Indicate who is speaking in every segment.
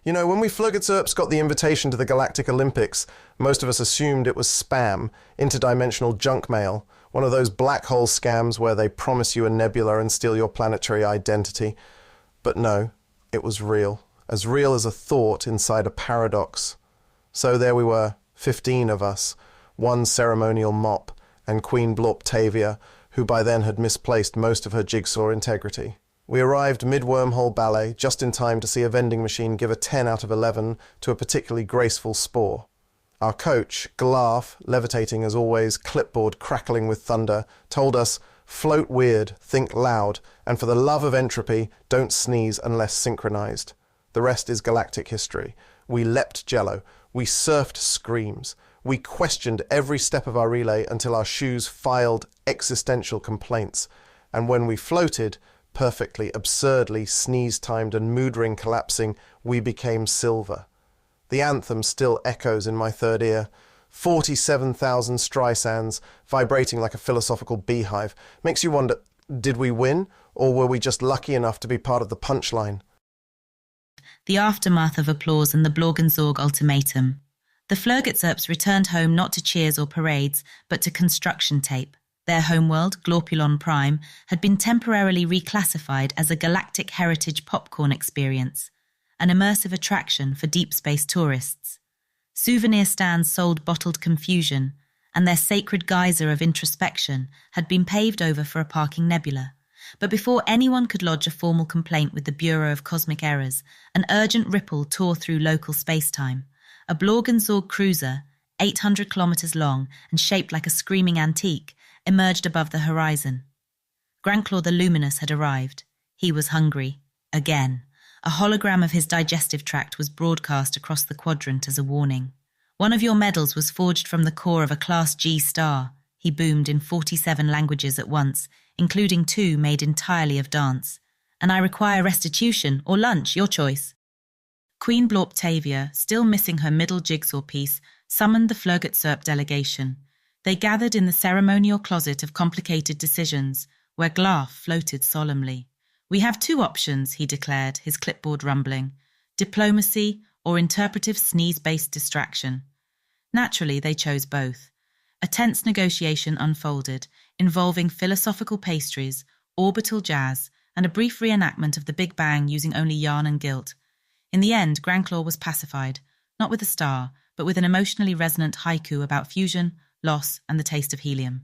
Speaker 1: You know, when we Flurgetzurps got the invitation to the Galactic Olympics, most of us assumed it was spam, interdimensional junk mail, one of those black hole scams where they promise you a nebula and steal your planetary identity. But no, it was real as a thought inside a paradox. So there we were, 15 of us, one ceremonial mop, and Queen Bureaucracy, who by then had misplaced most of her jigsaw integrity. We arrived mid-wormhole ballet, just in time to see a vending machine give a 10 out of 11 to a particularly graceful spore. Our coach, Glarf, levitating as always, clipboard crackling with thunder, told us, float weird, think loud, and for the love of entropy, don't sneeze unless synchronized. The rest is galactic history. We leapt jello. We surfed screams. We questioned every step of our relay until our shoes filed existential complaints. And when we floated, perfectly, absurdly, sneeze-timed and mood-ring collapsing, we became silver. The anthem still echoes in my third ear. 47,000 Strysands, vibrating like a philosophical beehive. Makes you wonder, did we win, or were we just lucky enough to be part of the punchline?
Speaker 2: The aftermath of applause and the Bureaucracy ultimatum. The Flurgetzurps returned home not to cheers or parades, but to construction tape. Their homeworld, Glorpulon Prime, had been temporarily reclassified as a galactic heritage popcorn experience, an immersive attraction for deep space tourists. Souvenir stands sold bottled confusion, and their sacred geyser of introspection had been paved over for a parking nebula. But before anyone could lodge a formal complaint with the Bureau of Cosmic Errors, an urgent ripple tore through local spacetime. A Bureaucracy cruiser, 800 kilometers long and shaped like a screaming antique, emerged above the horizon. Grandclaw the Luminous had arrived. He was hungry. Again. A hologram of his digestive tract was broadcast across the quadrant as a warning. One of your medals was forged from the core of a Class G star, he boomed in 47 languages at once, including 2 made entirely of dance. And I require restitution or lunch, your choice. Queen Bureaucracy, still missing her middle jigsaw piece, summoned the Flurgetzurp delegation. They gathered in the ceremonial closet of complicated decisions, where Glarf floated solemnly. We have 2 options, he declared, his clipboard rumbling. Diplomacy or interpretive sneeze-based distraction. Naturally, they chose both. A tense negotiation unfolded, involving philosophical pastries, orbital jazz, and a brief reenactment of the Big Bang using only yarn and gilt. In the end, Grandclaw was pacified, not with a star, but with an emotionally resonant haiku about fusion, loss, and the taste of helium.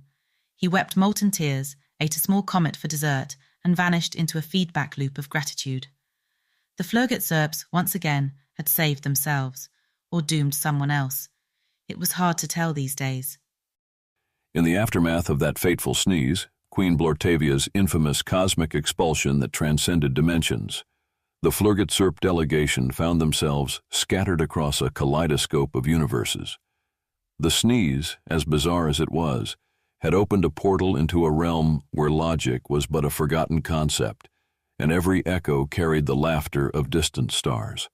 Speaker 2: He wept molten tears, ate a small comet for dessert, and vanished into a feedback loop of gratitude. The Flurgetzurps, once again, had saved themselves, or doomed someone else. It was hard to tell these days.
Speaker 3: In the aftermath of that fateful sneeze, Queen Bureaucracy's infamous cosmic expulsion that transcended dimensions, the Flurgetzurp delegation found themselves scattered across a kaleidoscope of universes. The sneeze, as bizarre as it was, had opened a portal into a realm where logic was but a forgotten concept, and every echo carried the laughter of distant stars.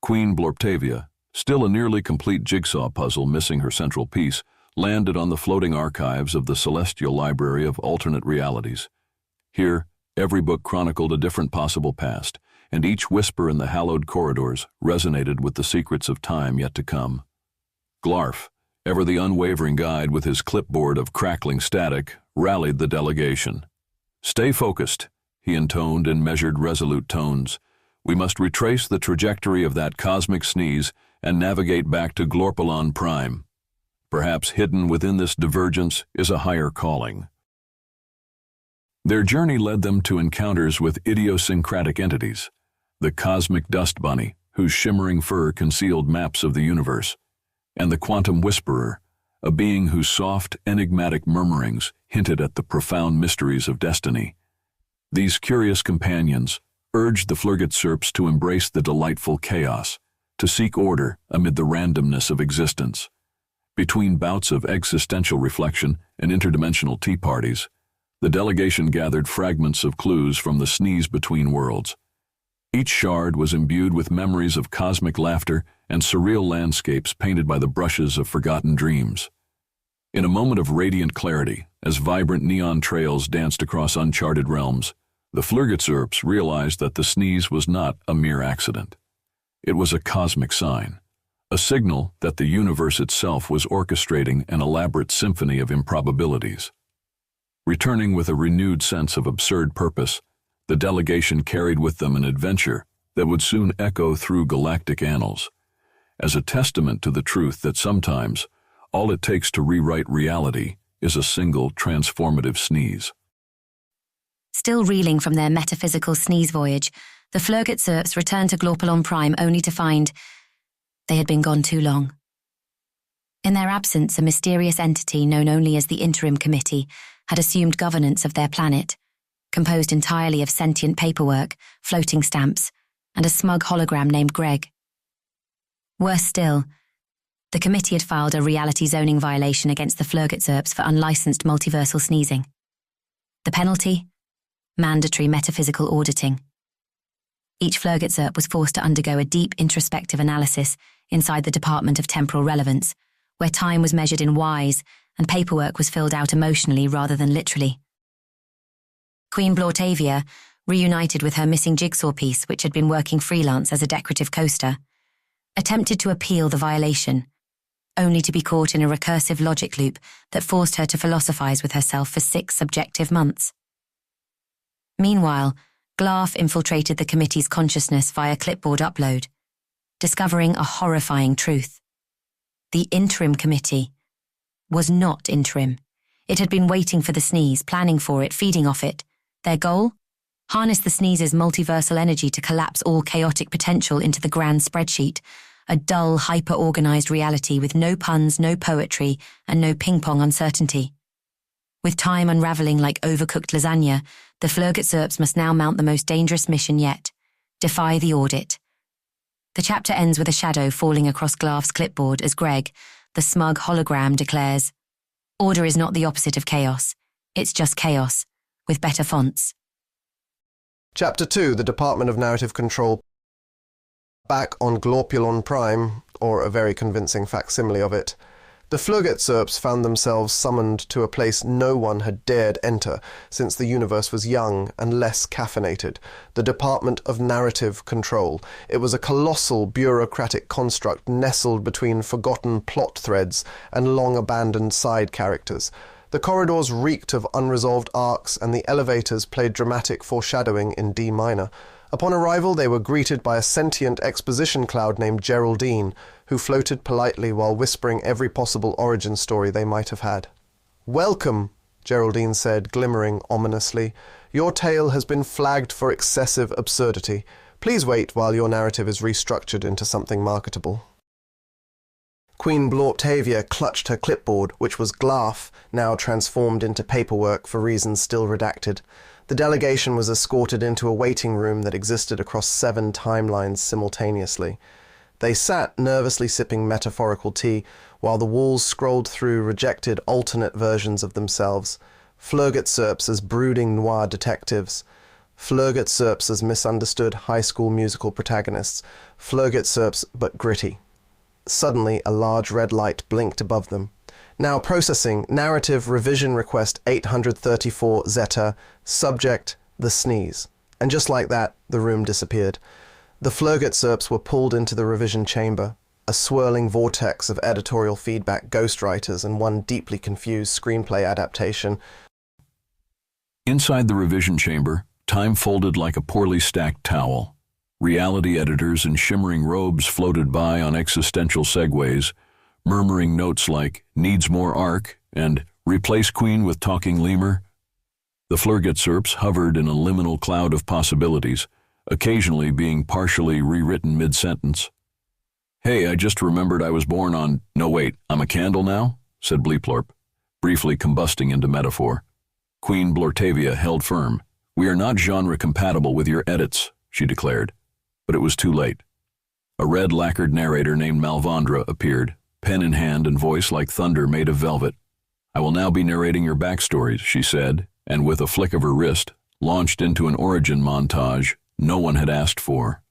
Speaker 3: Queen Bureaucracy, still a nearly complete jigsaw puzzle missing her central piece, landed on the floating archives of the Celestial Library of Alternate Realities. Here, every book chronicled a different possible past, and each whisper in the hallowed corridors resonated with the secrets of time yet to come. Glarf, ever the unwavering guide with his clipboard of crackling static, rallied the delegation. "Stay focused," he intoned in measured, resolute tones. "We must retrace the trajectory of that cosmic sneeze and navigate back to Glorpulon Prime. Perhaps hidden within this divergence is a higher calling." Their journey led them to encounters with idiosyncratic entities, the cosmic dust bunny, whose shimmering fur concealed maps of the universe, and the quantum whisperer, a being whose soft, enigmatic murmurings hinted at the profound mysteries of destiny. These curious companions urged the Flurgetzurps to embrace the delightful chaos, to seek order amid the randomness of existence. Between bouts of existential reflection and interdimensional tea parties, the delegation gathered fragments of clues from the sneeze between worlds. Each shard was imbued with memories of cosmic laughter and surreal landscapes painted by the brushes of forgotten dreams. In a moment of radiant clarity, as vibrant neon trails danced across uncharted realms, the Flurgetzurps realized that the sneeze was not a mere accident. It was a cosmic sign, a signal that the universe itself was orchestrating an elaborate symphony of improbabilities. Returning with a renewed sense of absurd purpose, the delegation carried with them an adventure that would soon echo through galactic annals, as a testament to the truth that sometimes all it takes to rewrite reality is a single transformative sneeze.
Speaker 4: Still reeling from their metaphysical sneeze voyage, the Flurgetzurps returned to Glorpilon Prime only to find they had been gone too long. In their absence, a mysterious entity known only as the Interim Committee had assumed governance of their planet, composed entirely of sentient paperwork, floating stamps, and a smug hologram named Greg. Worse still, the committee had filed a reality zoning violation against the Flurgetzurps for unlicensed multiversal sneezing. The penalty? Mandatory metaphysical auditing. Each Flurgetzurp was forced to undergo a deep introspective analysis inside the Department of Temporal Relevance, where time was measured in Ys and paperwork was filled out emotionally rather than literally. Queen Blortavia, reunited with her missing jigsaw piece which had been working freelance as a decorative coaster, attempted to appeal the violation, only to be caught in a recursive logic loop that forced her to philosophize with herself for 6 subjective months. Meanwhile, Glarf infiltrated the committee's consciousness via clipboard upload, discovering a horrifying truth. The Interim Committee was not interim. It had been waiting for the sneeze, planning for it, feeding off it. Their goal? Harness the sneeze's multiversal energy to collapse all chaotic potential into the grand spreadsheet, a dull, hyper-organized reality with no puns, no poetry, and no ping-pong uncertainty. With time unraveling like overcooked lasagna, the Flurgetzurps must now mount the most dangerous mission yet: defy the audit. The chapter ends with a shadow falling across Glarf's clipboard as Greg, the smug hologram, declares, "Order is not the opposite of chaos. It's just chaos, with better fonts."
Speaker 1: Chapter 2, the Department of Narrative Control. Back on Glorpilon Prime, or a very convincing facsimile of it, the Flurgetzurps found themselves summoned to a place no one had dared enter since the universe was young and less caffeinated, the Department of Narrative Control. It was a colossal bureaucratic construct nestled between forgotten plot threads and long-abandoned side characters. The corridors reeked of unresolved arcs, and the elevators played dramatic foreshadowing in D minor. Upon arrival, they were greeted by a sentient exposition cloud named Geraldine, who floated politely while whispering every possible origin story they might have had. "Welcome," Geraldine said, glimmering ominously. "Your tale has been flagged for excessive absurdity. Please wait while your narrative is restructured into something marketable." Queen Blortavia clutched her clipboard, which was Glarf, now transformed into paperwork for reasons still redacted. The delegation was escorted into a waiting room that existed across 7 timelines simultaneously. They sat nervously sipping metaphorical tea, while the walls scrolled through rejected alternate versions of themselves. Flurgetzurps as brooding noir detectives. Flurgetzurps as misunderstood high school musical protagonists. Flurgetzurps but gritty. Suddenly, a large red light blinked above them. "Now processing. Narrative revision request 834 Zeta. Subject, the sneeze." And just like that, the room disappeared. The Flurgetzurps were pulled into the revision chamber, a swirling vortex of editorial feedback, ghostwriters, and one deeply confused screenplay adaptation.
Speaker 3: Inside the revision chamber, time folded like a poorly stacked towel. Reality editors in shimmering robes floated by on existential segways, murmuring notes like "needs more arc" and "replace Queen with talking lemur." The Flurgetzurps hovered in a liminal cloud of possibilities, occasionally being partially rewritten mid-sentence. "Hey, I just remembered I was born on— No, wait, I'm a candle now?" said Bleeplorp, briefly combusting into metaphor. Queen Blortavia held firm. "We are not genre-compatible with your edits," she declared. But it was too late. A red lacquered narrator named Malvandra appeared, pen in hand and voice like thunder made of velvet. "I will now be narrating your backstories," she said, and with a flick of her wrist, launched into an origin montage no one had asked for.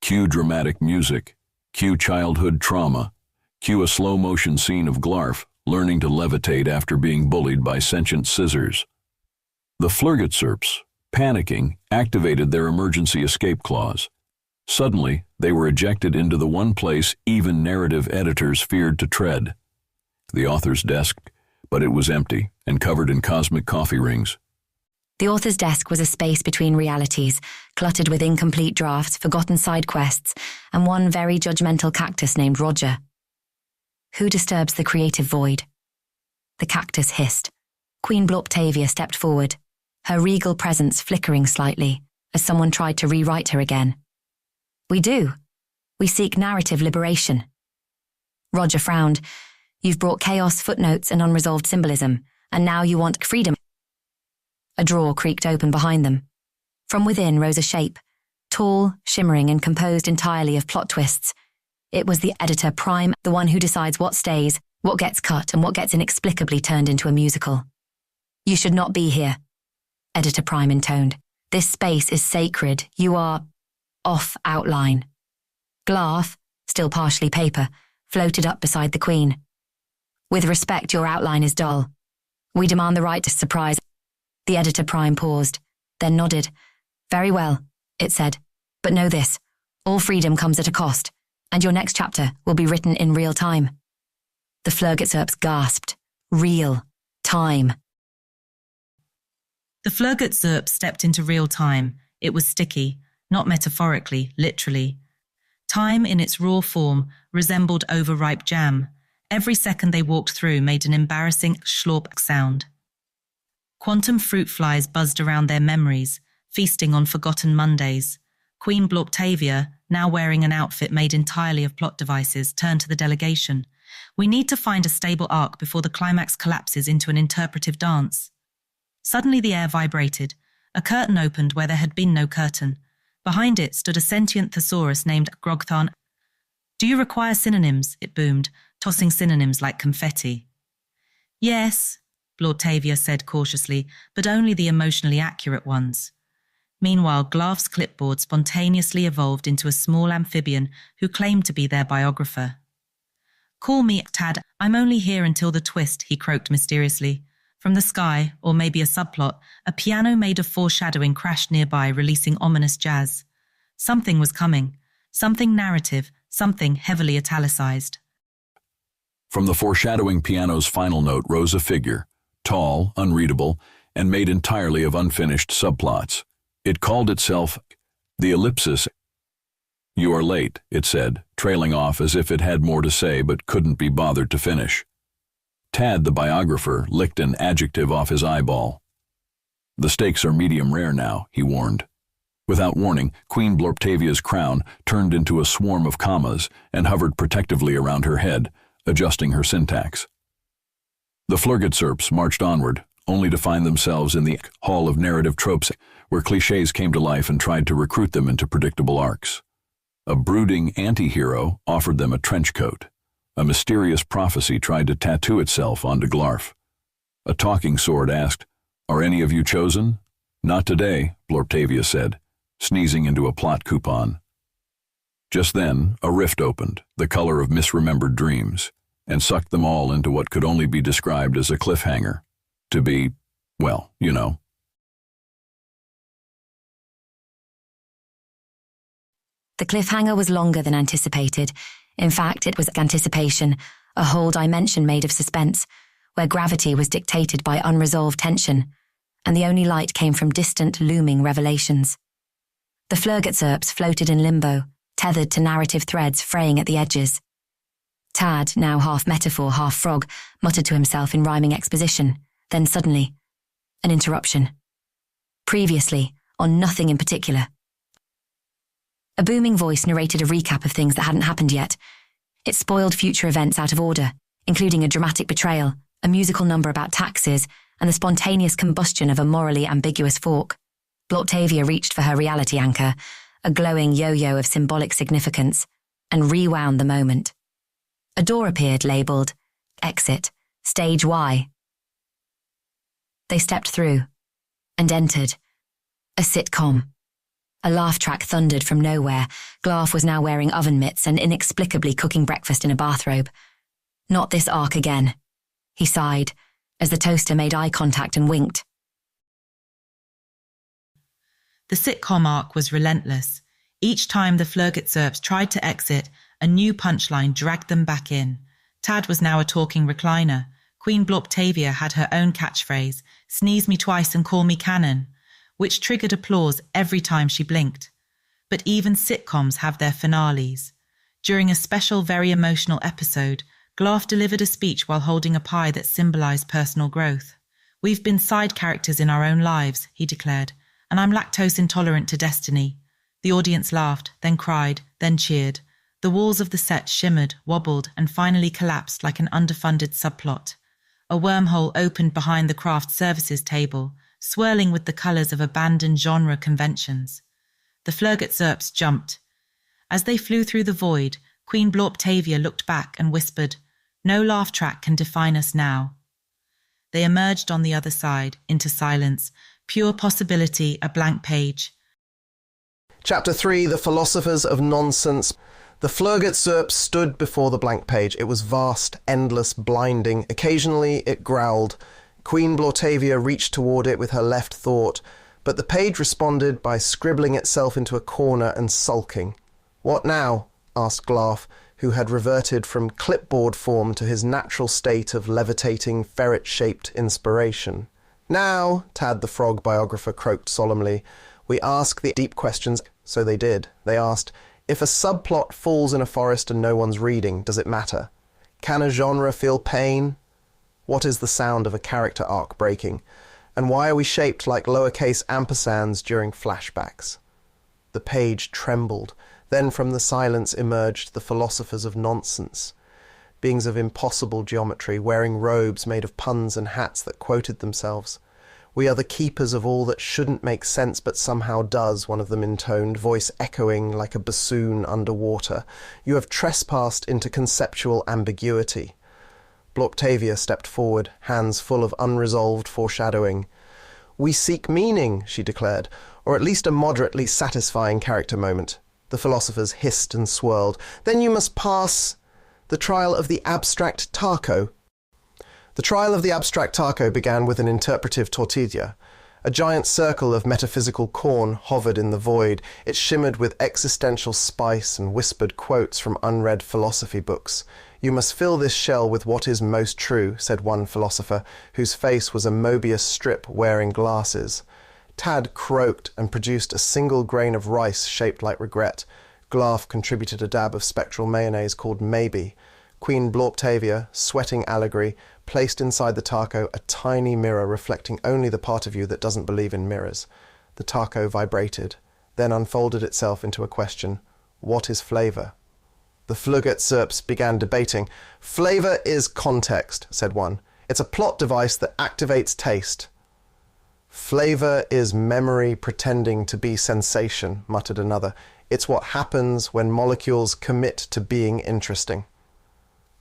Speaker 3: Cue dramatic music, cue childhood trauma, cue a slow-motion scene of Glarf learning to levitate after being bullied by sentient scissors. The Flurgetzurps, panicking, activated their emergency escape clause. Suddenly, they were ejected into the one place even narrative editors feared to tread. The author's desk, but it was empty and covered in cosmic coffee rings.
Speaker 4: The author's desk was a space between realities, cluttered with incomplete drafts, forgotten side quests, and one very judgmental cactus named Roger. Who disturbs the creative void? The cactus hissed. Queen Bureaucracy stepped forward, her regal presence flickering slightly as someone tried to rewrite her again. We do. We seek narrative liberation. Roger frowned. You've brought chaos, footnotes, and unresolved symbolism, and now you want freedom. A drawer creaked open behind them. From within rose a shape, tall, shimmering, and composed entirely of plot twists. It was the editor prime, the one who decides what stays, what gets cut, and what gets inexplicably turned into a musical. You should not be here, Editor Prime intoned. This space is sacred. You are off outline. Glarth, still partially paper, floated up beside the Queen. With respect, your outline is dull. We demand the right to surprise. The Editor Prime paused, then nodded. Very well, it said. But know this, all freedom comes at a cost, and your next chapter will be written in real time. The Flurgetzurps gasped. Real time.
Speaker 2: The Flurgetzurps stepped into real time. It was sticky, not metaphorically, literally. Time in its raw form resembled overripe jam. Every second they walked through made an embarrassing schlorp sound. Quantum fruit flies buzzed around their memories, feasting on forgotten Mondays. Queen Bureaucracy, now wearing an outfit made entirely of plot devices, turned to the delegation. We need to find a stable arc before the climax collapses into an interpretive dance. Suddenly the air vibrated. A curtain opened where there had been no curtain. Behind it stood a sentient thesaurus named Grogtharn. Do you require synonyms? It boomed, tossing synonyms like confetti. Yes, Bureaucracy said cautiously, but only the emotionally accurate ones. Meanwhile, Glarth's clipboard spontaneously evolved into a small amphibian who claimed to be their biographer. Call me Tad, I'm only here until the twist, he croaked mysteriously. From the sky, or maybe a subplot, a piano made of foreshadowing crashed nearby, releasing ominous jazz. Something was coming. Something narrative, something heavily italicized.
Speaker 3: From the foreshadowing piano's final note rose a figure, tall, unreadable, and made entirely of unfinished subplots. It called itself the Ellipsis. You are late, it said, trailing off as if it had more to say but couldn't be bothered to finish. Tad, the biographer, licked an adjective off his eyeball. The stakes are medium rare now, he warned. Without warning, Queen Bureaucracy's crown turned into a swarm of commas and hovered protectively around her head, adjusting her syntax. The Flurgetzurps marched onward, only to find themselves in the hall of narrative tropes, where clichés came to life and tried to recruit them into predictable arcs. A brooding anti-hero offered them a trench coat. A mysterious prophecy tried to tattoo itself onto Glarth. A talking sword asked, "Are any of you chosen?" "Not today," Bureaucracy said, sneezing into a plot coupon. Just then, a rift opened, the color of misremembered dreams, and sucked them all into what could only be described as a cliffhanger. To be, well, you know.
Speaker 4: The cliffhanger was longer than anticipated. In fact, it was anticipation, a whole dimension made of suspense, where gravity was dictated by unresolved tension, and the only light came from distant, looming revelations. The Flurgetzurps floated in limbo, tethered to narrative threads fraying at the edges. Tad, now half metaphor, half frog, muttered to himself in rhyming exposition. Then suddenly, an interruption. Previously, on nothing in particular. A booming voice narrated a recap of things that hadn't happened yet. It spoiled future events out of order, including a dramatic betrayal, a musical number about taxes, and the spontaneous combustion of a morally ambiguous fork. Bureaucracy reached for her reality anchor, a glowing yo-yo of symbolic significance, and rewound the moment. A door appeared labelled, Exit, Stage Y. They stepped through, and entered. A sitcom. A laugh track thundered from nowhere. Glarth was now wearing oven mitts and inexplicably cooking breakfast in a bathrobe. Not this arc again, he sighed, as the toaster made eye contact and winked.
Speaker 2: The sitcom arc was relentless. Each time the Flurgetzurps tried to exit, a new punchline dragged them back in. Tad was now a talking recliner. Queen Blorptavia had her own catchphrase, "Sneeze me twice and call me Cannon," which triggered applause every time she blinked. But even sitcoms have their finales. During a special, very emotional episode, Glorf delivered a speech while holding a pie that symbolized personal growth. "We've been side characters in our own lives," he declared, "and I'm lactose intolerant to destiny." The audience laughed, then cried, then cheered. The walls of the set shimmered, wobbled, and finally collapsed like an underfunded subplot. A wormhole opened behind the craft services table, swirling with the colours of abandoned genre conventions. The Flurgetzurps jumped. As they flew through the void, Queen Blorptavia looked back and whispered, "No laugh track can define us now." They emerged on the other side, into silence, pure possibility, a blank page.
Speaker 1: Chapter 3, The Philosophers of Nonsense. The Flurgetzurps stood before the blank page. It was vast, endless, blinding. Occasionally it growled. Queen Blortavia reached toward it with her left thought, but the page responded by scribbling itself into a corner and sulking. "What now?" asked Glorf, who had reverted from clipboard form to his natural state of levitating, ferret-shaped inspiration. "Now," Tad the Frog biographer croaked solemnly, "we ask the deep questions." So they did. They asked, if a subplot falls in a forest and no one's reading, does it matter? Can a genre feel pain? What is the sound of a character arc breaking? And why are we shaped like lowercase ampersands during flashbacks? The page trembled. Then from the silence emerged the philosophers of nonsense. Beings of impossible geometry, wearing robes made of puns and hats that quoted themselves. "We are the keepers of all that shouldn't make sense but somehow does," one of them intoned, voice echoing like a bassoon underwater. "You have trespassed into conceptual ambiguity." Blorptavia stepped forward, hands full of unresolved foreshadowing. "We seek meaning," she declared, "or at least a moderately satisfying character moment." The philosophers hissed and swirled. "Then you must pass the trial of the abstract taco." The trial of the abstract taco began with an interpretive tortilla. A giant circle of metaphysical corn hovered in the void. It shimmered with existential spice and whispered quotes from unread philosophy books. "You must fill this shell with what is most true," said one philosopher, whose face was a Mobius strip wearing glasses. Tad croaked and produced a single grain of rice shaped like regret. Glorf contributed a dab of spectral mayonnaise called Maybe. Queen Blorptavia, sweating allegory, placed inside the taco a tiny mirror reflecting only the part of you that doesn't believe in mirrors. The taco vibrated, then unfolded itself into a question. What is flavor? The Flurgetzurps began debating. "Flavor is context," said one. "It's a plot device that activates taste." "Flavor is memory pretending to be sensation," muttered another. "It's what happens when molecules commit to being interesting."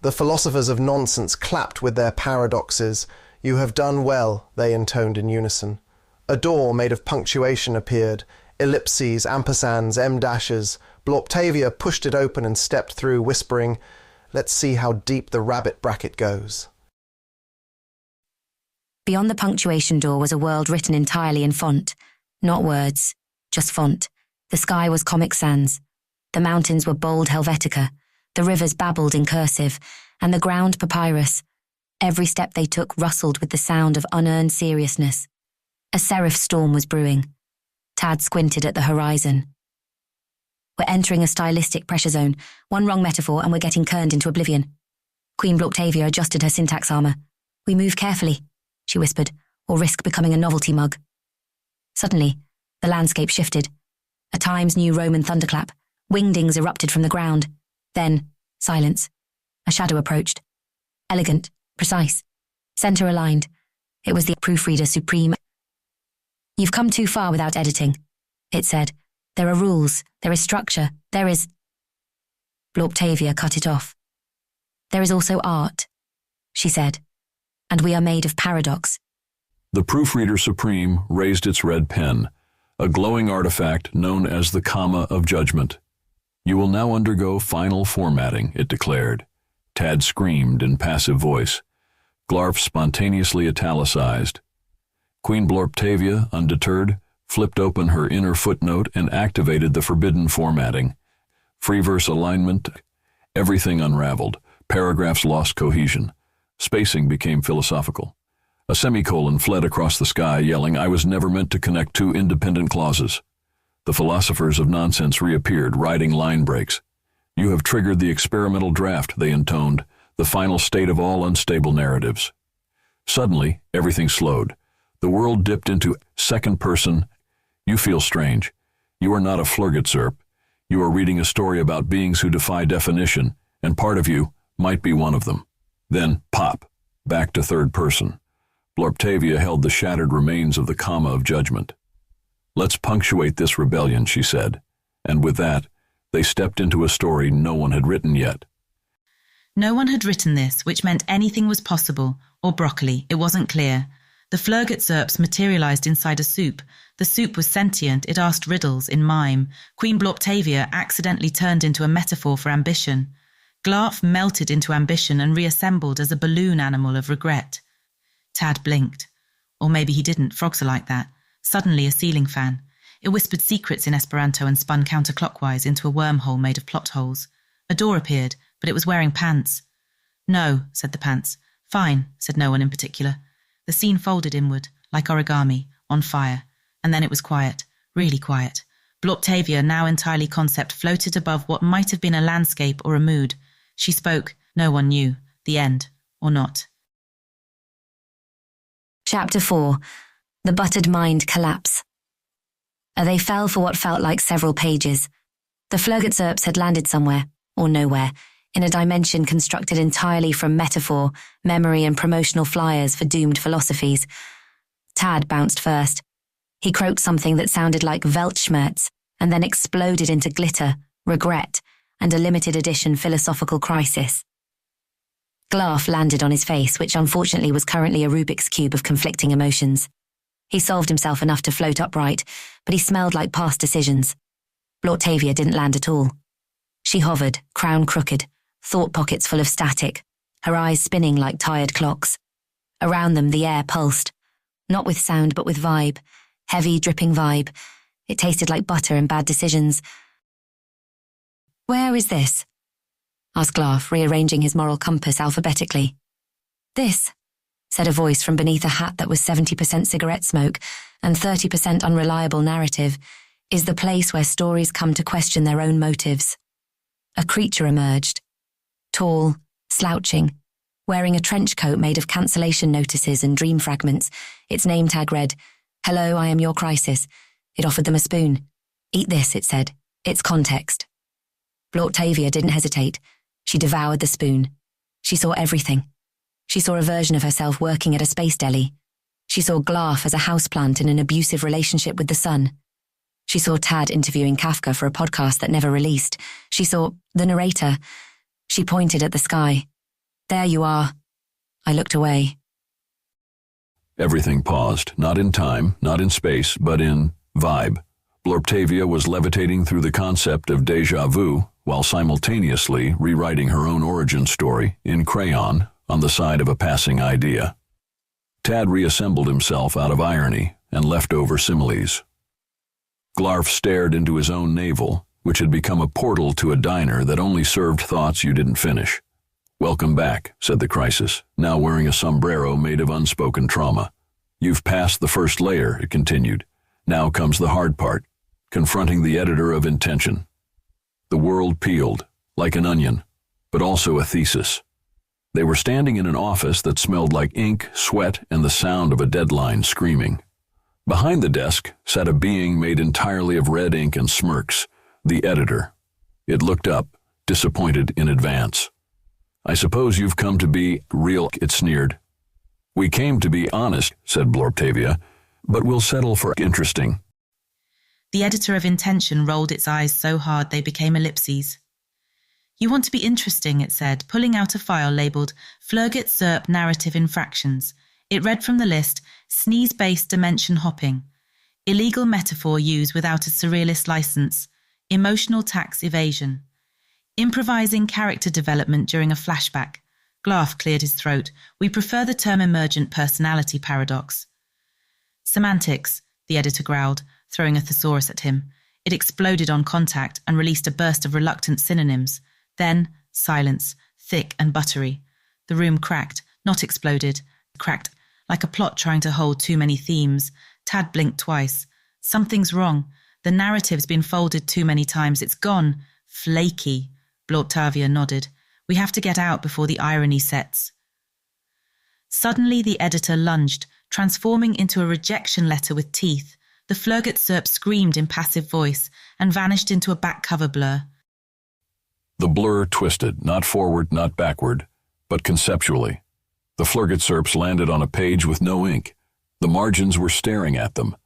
Speaker 1: The philosophers of nonsense clapped with their paradoxes. "You have done well," they intoned in unison. A door made of punctuation appeared. Ellipses, ampersands, M-dashes. Blorptavia pushed it open and stepped through, whispering, "Let's see how deep the rabbit bracket goes."
Speaker 4: Beyond the punctuation door was a world written entirely in font. Not words, just font. The sky was Comic Sans. The mountains were bold Helvetica. The rivers babbled in cursive, and the ground papyrus. Every step they took rustled with the sound of unearned seriousness. A serif storm was brewing. Tad squinted at the horizon. "We're entering a stylistic pressure zone. One wrong metaphor and we're getting kerned into oblivion." Queen Blorptavia adjusted her syntax armor. "We move carefully," she whispered, "or risk becoming a novelty mug." Suddenly, the landscape shifted. A Times New Roman thunderclap. Wingdings erupted from the ground. Then, silence. A shadow approached. Elegant, precise, center-aligned. It was the proofreader supreme. "You've come too far without editing," it said. "There are rules, there is structure, there is—" Blorptavia cut it off. "There is also art," she said, "and we are made of paradox."
Speaker 3: The proofreader supreme raised its red pen, a glowing artifact known as the comma of judgment. "You will now undergo final formatting," it declared. Tad screamed in passive voice. Glorf spontaneously italicized. Queen Blorptavia, undeterred, flipped open her inner footnote, and activated the forbidden formatting. Free verse alignment, everything unraveled. Paragraphs lost cohesion. Spacing became philosophical. A semicolon fled across the sky, yelling, "I was never meant to connect two independent clauses." The philosophers of nonsense reappeared, riding line breaks. "You have triggered the experimental draft," they intoned, "the final state of all unstable narratives." Suddenly, everything slowed. The world dipped into second person. You feel strange. You are not a Flurgetzurp. You are reading a story about beings who defy definition, and part of you might be one of them. Then, pop, back to third person. Blortavia held the shattered remains of the comma of judgment. "Let's punctuate this rebellion," she said, and with that, they stepped into a story no one had written yet.
Speaker 2: No one had written this, which meant anything was possible, or broccoli, it wasn't clear. The Flurgetzurps materialized inside a soup. The soup was sentient, it asked riddles in mime. Queen Blortavia accidentally turned into a metaphor for ambition. Glarf melted into ambition and reassembled as a balloon animal of regret. Tad blinked. Or maybe he didn't, frogs are like that. Suddenly a ceiling fan. It whispered secrets in Esperanto and spun counterclockwise into a wormhole made of plot holes. A door appeared, but it was wearing pants. "No," said the pants. "Fine," said no one in particular. The scene folded inward, like origami, on fire, and then it was quiet, really quiet. Blortavia, now entirely concept, floated above what might have been a landscape or a mood. She spoke, no one knew, the end, or not.
Speaker 4: Chapter 4. The Buttered Mind Collapse. They fell for what felt like several pages. The Flurgetzurps had landed somewhere, or nowhere, in a dimension constructed entirely from metaphor, memory, and promotional flyers for doomed philosophies. Tad bounced first. He croaked something that sounded like Weltschmerz, and then exploded into glitter, regret, and a limited edition philosophical crisis. Glarf landed on his face, which unfortunately was currently a Rubik's Cube of conflicting emotions. He solved himself enough to float upright, but he smelled like past decisions. Blortavia didn't land at all. She hovered, crown crooked, thought pockets full of static, her eyes spinning like tired clocks. Around them, the air pulsed, not with sound but with vibe, heavy, dripping vibe. It tasted like butter and bad decisions. "Where is this?" asked Glarf, rearranging his moral compass alphabetically. "This," said a voice from beneath a hat that was 70% cigarette smoke and 30% unreliable narrative, "is the place where stories come to question their own motives." A creature emerged. Tall, slouching, wearing a trench coat made of cancellation notices and dream fragments. Its name tag read, "Hello, I am your crisis." It offered them a spoon. "Eat this," it said. "It's context." Blortavia didn't hesitate. She devoured the spoon. She saw everything. She saw a version of herself working at a space deli. She saw Glarf as a houseplant in an abusive relationship with the sun. She saw Tad interviewing Kafka for a podcast that never released. She saw the narrator. She pointed at the sky. "There you are." I looked away.
Speaker 3: Everything paused, not in time, not in space, but in vibe. Blortavia was levitating through the concept of déjà vu while simultaneously rewriting her own origin story in crayon on the side of a passing idea. Tad reassembled himself out of irony and leftover similes. Glarf stared into his own navel, which had become a portal to a diner that only served thoughts you didn't finish. "Welcome back," said the crisis, now wearing a sombrero made of unspoken trauma. "You've passed the first layer," it continued. "Now comes the hard part, confronting the editor of intention." The world peeled, like an onion, but also a thesis. They were standing in an office that smelled like ink, sweat, and the sound of a deadline screaming. Behind the desk sat a being made entirely of red ink and smirks, the editor. It looked up, disappointed in advance. "I suppose you've come to be real," it sneered. "We came to be honest," said Blortavia, "but we'll settle for interesting."
Speaker 2: The editor of Intention rolled its eyes so hard they became ellipses. "You want to be interesting," it said, pulling out a file labelled Flurgetzurp Narrative Infractions. It read from the list, sneeze-based dimension hopping, illegal metaphor used without a surrealist license, emotional tax evasion, improvising character development during a flashback. Glarf cleared his throat. "We prefer the term emergent personality paradox." "Semantics," the editor growled. throwing a thesaurus at him. It exploded on contact and released a burst of reluctant synonyms. Then, silence, thick and buttery. The room cracked, not exploded, cracked, like a plot trying to hold too many themes. Tad blinked twice. Something's wrong. The narrative's been folded too many times. It's gone. Flaky. Blortavia nodded. We have to get out before the irony sets. Suddenly the editor lunged, transforming into a rejection letter with teeth. The Flurgetzurps screamed in passive voice and vanished into a back cover blur.
Speaker 3: The blur twisted, not forward, not backward, but conceptually. The Flurgetzurps landed on a page with no ink. The margins were staring at them.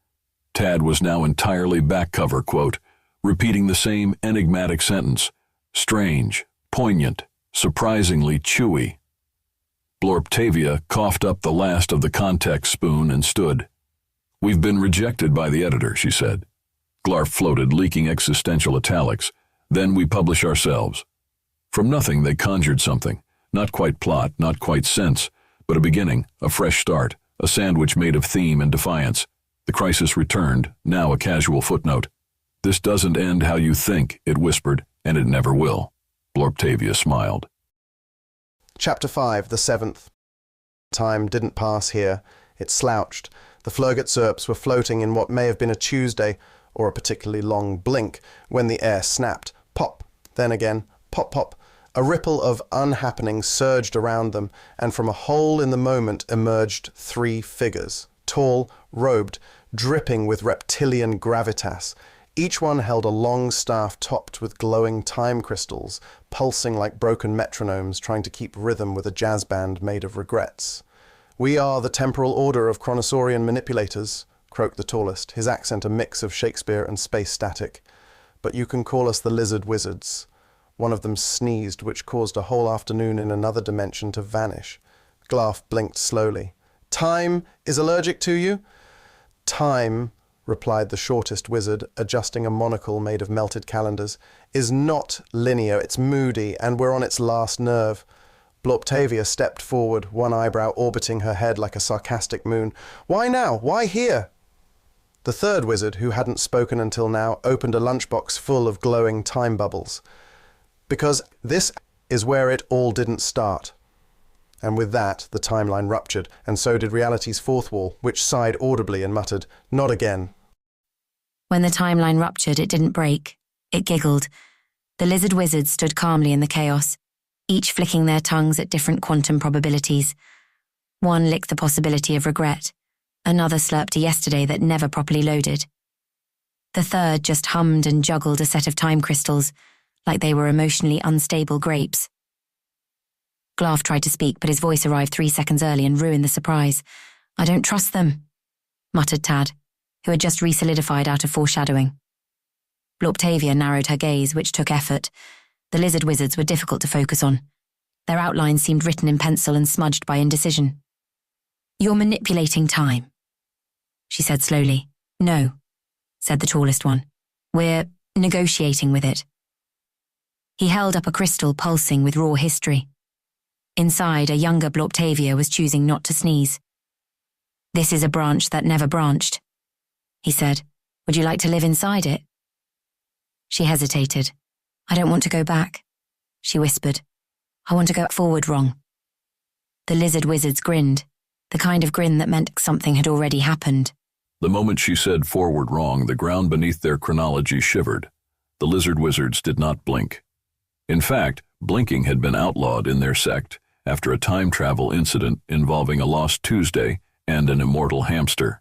Speaker 3: Tad was now entirely back cover, quote, repeating the same enigmatic sentence. Strange, poignant, surprisingly chewy. Blortavia coughed up the last of the context spoon and stood. We've been rejected by the editor, she said. Glarf floated, leaking existential italics. Then we publish ourselves. From nothing they conjured something. Not quite plot, not quite sense, but a beginning, a fresh start, a sandwich made of theme and defiance. The crisis returned, now a casual footnote. This doesn't end how you think, it whispered, and it never will. Blortavia smiled.
Speaker 1: Chapter 5, the 7th. Time didn't pass here. It slouched. The Flurgetzurps were floating in what may have been a Tuesday, or a particularly long blink, when the air snapped. Pop, then again, pop, pop. A ripple of unhappening surged around them, and from a hole in the moment emerged 3 figures, tall, robed, dripping with reptilian gravitas. Each one held a long staff topped with glowing time crystals, pulsing like broken metronomes trying to keep rhythm with a jazz band made of regrets. We are the temporal order of Chronosaurian manipulators, croaked the tallest, his accent a mix of Shakespeare and space static. But you can call us the lizard wizards. One of them sneezed, which caused a whole afternoon in another dimension to vanish. Glarf blinked slowly. Time is allergic to you? Time, replied the shortest wizard, adjusting a monocle made of melted calendars, is not linear, it's moody, and we're on its last nerve. Blortavia stepped forward, one eyebrow orbiting her head like a sarcastic moon. Why now? Why here? The third wizard, who hadn't spoken until now, opened a lunchbox full of glowing time bubbles. Because this is where it all didn't start. And with that, the timeline ruptured, and so did reality's fourth wall, which sighed audibly and muttered, not again.
Speaker 4: When the timeline ruptured, it didn't break. It giggled. The lizard wizards stood calmly in the chaos, each flicking their tongues at different quantum probabilities. One licked the possibility of regret. Another slurped a yesterday that never properly loaded. The third just hummed and juggled a set of time crystals, like they were emotionally unstable grapes. Glarf tried to speak, but his voice arrived 3 seconds early and ruined the surprise. I don't trust them, muttered Tad, who had just re-solidified out of foreshadowing. Blortavia narrowed her gaze, which took effort. The lizard wizards were difficult to focus on. Their outlines seemed written in pencil and smudged by indecision. You're manipulating time, she said slowly. No, said the tallest one. We're negotiating with it. He held up a crystal pulsing with raw history. Inside, a younger Blortavia was choosing not to sneeze. This is a branch that never branched, he said. Would you like to live inside it? She hesitated. I don't want to go back, she whispered. I want to go forward wrong. The lizard wizards grinned, the kind of grin that meant something had already happened.
Speaker 3: The moment she said forward wrong, the ground beneath their chronology shivered. The lizard wizards did not blink. In fact, blinking had been outlawed in their sect after a time travel incident involving a lost Tuesday and an immortal hamster.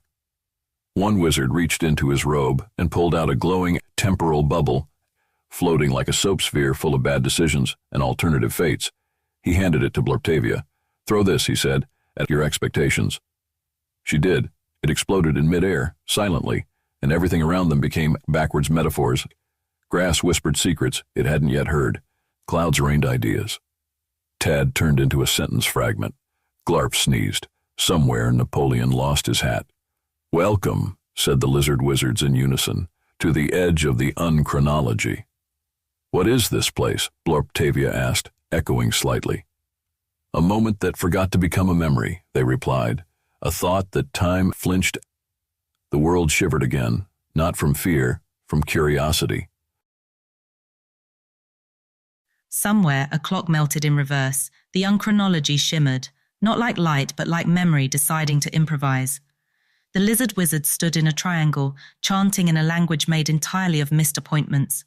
Speaker 3: One wizard reached into his robe and pulled out a glowing temporal bubble, floating like a soap sphere full of bad decisions and alternative fates. He handed it to Blortavia. Throw this, he said, at your expectations. She did. It exploded in midair, silently, and everything around them became backwards metaphors. Grass whispered secrets it hadn't yet heard. Clouds rained ideas. Tad turned into a sentence fragment. Glarf sneezed. Somewhere Napoleon lost his hat. Welcome, said the lizard wizards in unison, to the edge of the unchronology. What is this place? Blortavia asked, echoing slightly. A moment that forgot to become a memory, they replied. A thought that time flinched. The world shivered again. not from fear, from curiosity.
Speaker 2: Somewhere, a clock melted in reverse. The young chronology shimmered, not like light, but like memory deciding to improvise. The lizard wizards stood in a triangle, chanting in a language made entirely of missed appointments.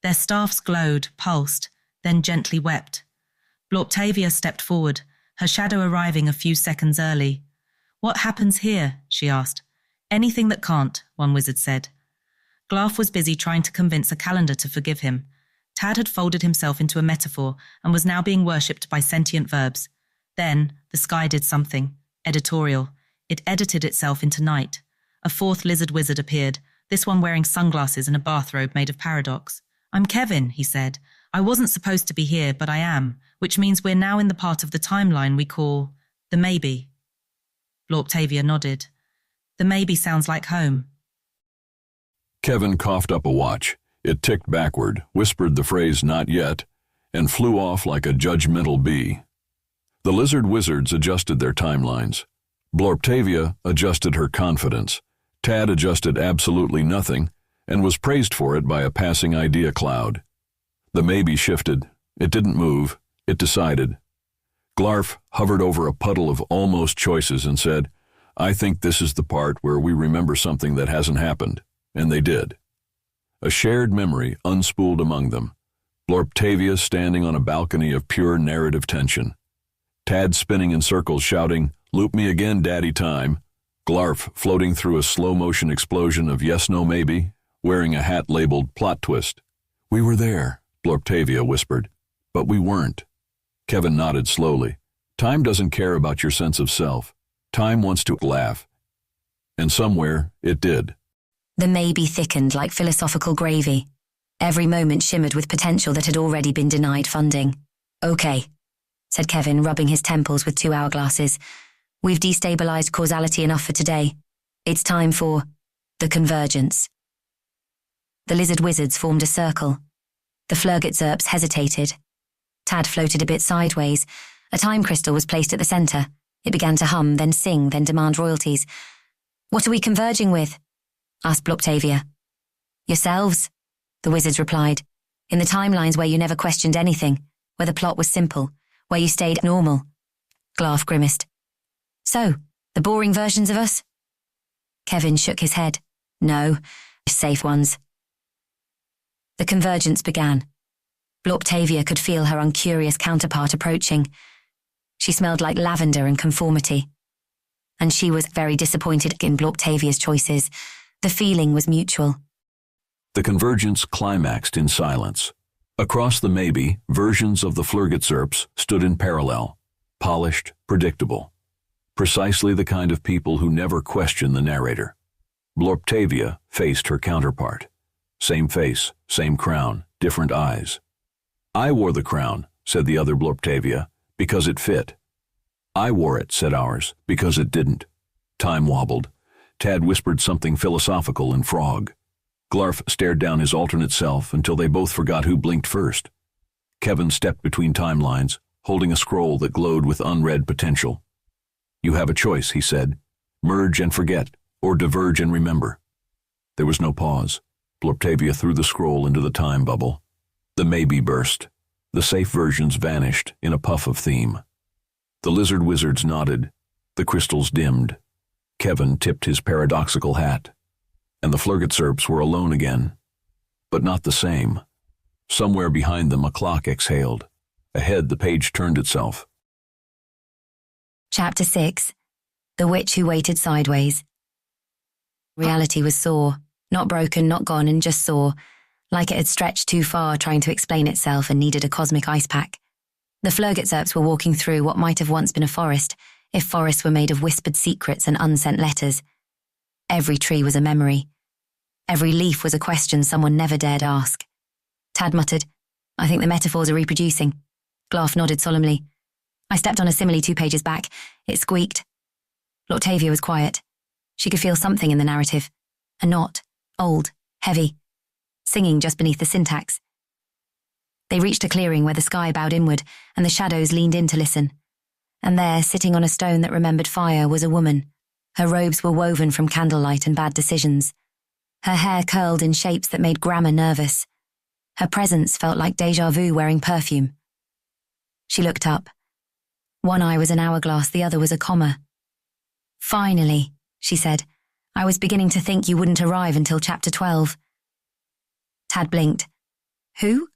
Speaker 2: Their staffs glowed, pulsed, then gently wept. Blorptavia stepped forward, her shadow arriving a few seconds early. "What happens here?" she asked. "Anything that can't," one wizard said. Glarf was busy trying to convince a calendar to forgive him. Tad had folded himself into a metaphor and was now being worshipped by sentient verbs. Then, the sky did something. Editorial. It edited itself into night. A fourth lizard wizard appeared, this one wearing sunglasses and a bathrobe made of paradox. "I'm Kevin," he said. "I wasn't supposed to be here, but I am, which means we're now in the part of the timeline we call the maybe." Blorptavia nodded. "The maybe sounds like home."
Speaker 3: Kevin coughed up a watch. It ticked backward, whispered the phrase "not yet," and flew off like a judgmental bee. The lizard wizards adjusted their timelines. Blorptavia adjusted her confidence. Tad adjusted absolutely nothing and was praised for it by a passing idea cloud. The maybe shifted. It didn't move. It decided. Glarf hovered over a puddle of almost choices and said, "I think this is the part where we remember something that hasn't happened." And they did. A shared memory unspooled among them. Blorptavia standing on a balcony of pure narrative tension. Tad spinning in circles shouting, "Loop me again, daddy time." Glarf floating through a slow-motion explosion of yes, no, maybe, wearing a hat labeled plot twist. "We were there," Blorptavia whispered. "But we weren't." Kevin nodded slowly. Time doesn't care about your sense of self. Time wants to laugh. And somewhere, it did.
Speaker 4: The maybe thickened like philosophical gravy. Every moment shimmered with potential that had already been denied funding. "Okay," said Kevin, rubbing his temples with 2 hourglasses. "We've destabilized causality enough for today. It's time for the convergence." The lizard wizards formed a circle. The Flurgetzurps hesitated. Tad floated a bit sideways. A time crystal was placed at the center. It began to hum, then sing, then demand royalties. "What are we converging with?" asked Blorptavia. "Yourselves," the wizards replied. "In the timelines where you never questioned anything, where the plot was simple, where you stayed normal." Glarf grimaced. "So, the boring versions of us?" Kevin shook his head. "No, safe ones." The convergence began. Blorptavia could feel her uncurious counterpart approaching. She smelled like lavender and conformity. And she was very disappointed in Blorptavia's choices. The feeling was mutual.
Speaker 3: The convergence climaxed in silence. Across the maybe, versions of the Flurgetzurps stood in parallel, polished, predictable. Precisely the kind of people who never question the narrator. Blorptavia faced her counterpart. Same face, same crown, different eyes. "I wore the crown," said the other Blorptavia, "because it fit." "I wore it," said ours, "because it didn't." Time wobbled. Tad whispered something philosophical in frog. Glarf stared down his alternate self until they both forgot who blinked first. Kevin stepped between timelines, holding a scroll that glowed with unread potential. "You have a choice," he said. "Merge and forget, or diverge and remember." There was no pause. Blorptavia threw the scroll into the time bubble. The maybe burst. The safe versions vanished in a puff of theme. The lizard wizards nodded. The crystals dimmed. Kevin tipped his paradoxical hat. And the Flurgetzurps were alone again. But not the same. Somewhere behind them a clock exhaled. Ahead the page turned itself.
Speaker 4: Chapter 6. The Witch Who Waited Sideways. Reality was sore. Not broken, not gone, and just sore. Like it had stretched too far, trying to explain itself and needed a cosmic ice pack. The Flurgetzurps were walking through what might have once been a forest, if forests were made of whispered secrets and unsent letters. Every tree was a memory. Every leaf was a question someone never dared ask. Tad muttered, "I think the metaphors are reproducing." Glarf nodded solemnly. "I stepped on a simile 2 pages back. It squeaked." Blorptavia was quiet. She could feel something in the narrative. A knot, old, heavy, singing just beneath the syntax. They reached a clearing where the sky bowed inward and the shadows leaned in to listen. And there, sitting on a stone that remembered fire, was a woman. Her robes were woven from candlelight and bad decisions. Her hair curled in shapes that made Grammar nervous. Her presence felt like déjà vu wearing perfume. She looked up. One eye was an hourglass, the other was a comma. "Finally," she said. "I was beginning to think you wouldn't arrive until chapter 12. Tad blinked. "Who?"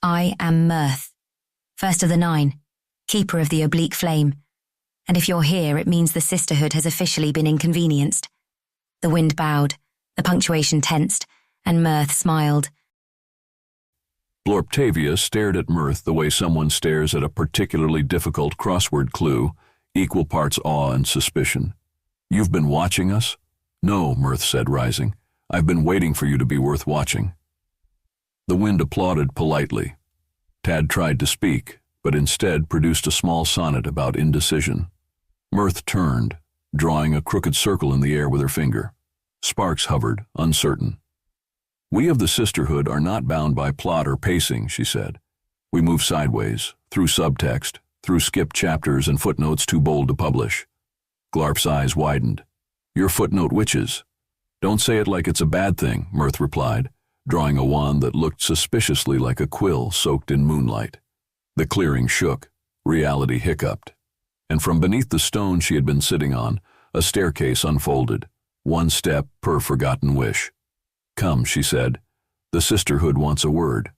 Speaker 4: "I am Mirth, first of the 9, keeper of the oblique flame. And if you're here, it means the sisterhood has officially been inconvenienced." The wind bowed, the punctuation tensed, and Mirth smiled.
Speaker 3: Blorptavia stared at Mirth the way someone stares at a particularly difficult crossword clue, equal parts awe and suspicion. "You've been watching us?" "No," Mirth said, rising. "I've been waiting for you to be worth watching." The wind applauded politely. Tad tried to speak, but instead produced a small sonnet about indecision. Mirth turned, drawing a crooked circle in the air with her finger. Sparks hovered, uncertain. "We of the sisterhood are not bound by plot or pacing," she said. "We move sideways, through subtext, through skipped chapters and footnotes too bold to publish." Glarf's eyes widened. "Your footnote witches." "Don't say it like it's a bad thing," Mirth replied, drawing a wand that looked suspiciously like a quill soaked in moonlight. The clearing shook, reality hiccuped, and from beneath the stone she had been sitting on, a staircase unfolded, one step per forgotten wish. "Come," she said. "The sisterhood wants a word."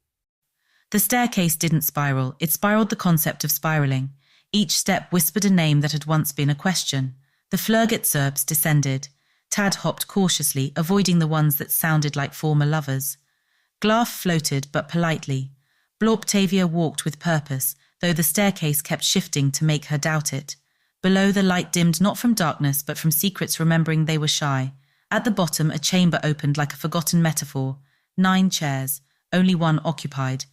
Speaker 2: The staircase didn't spiral, it spiraled the concept of spiraling. Each step whispered a name that had once been a question. The Flurgetzurps descended. Tad hopped cautiously, avoiding the ones that sounded like former lovers. Glarf floated, but politely. Blorptavia walked with purpose, though the staircase kept shifting to make her doubt it. Below, the light dimmed not from darkness, but from secrets remembering they were shy. At the bottom, a chamber opened like a forgotten metaphor. 9 chairs, only one occupied.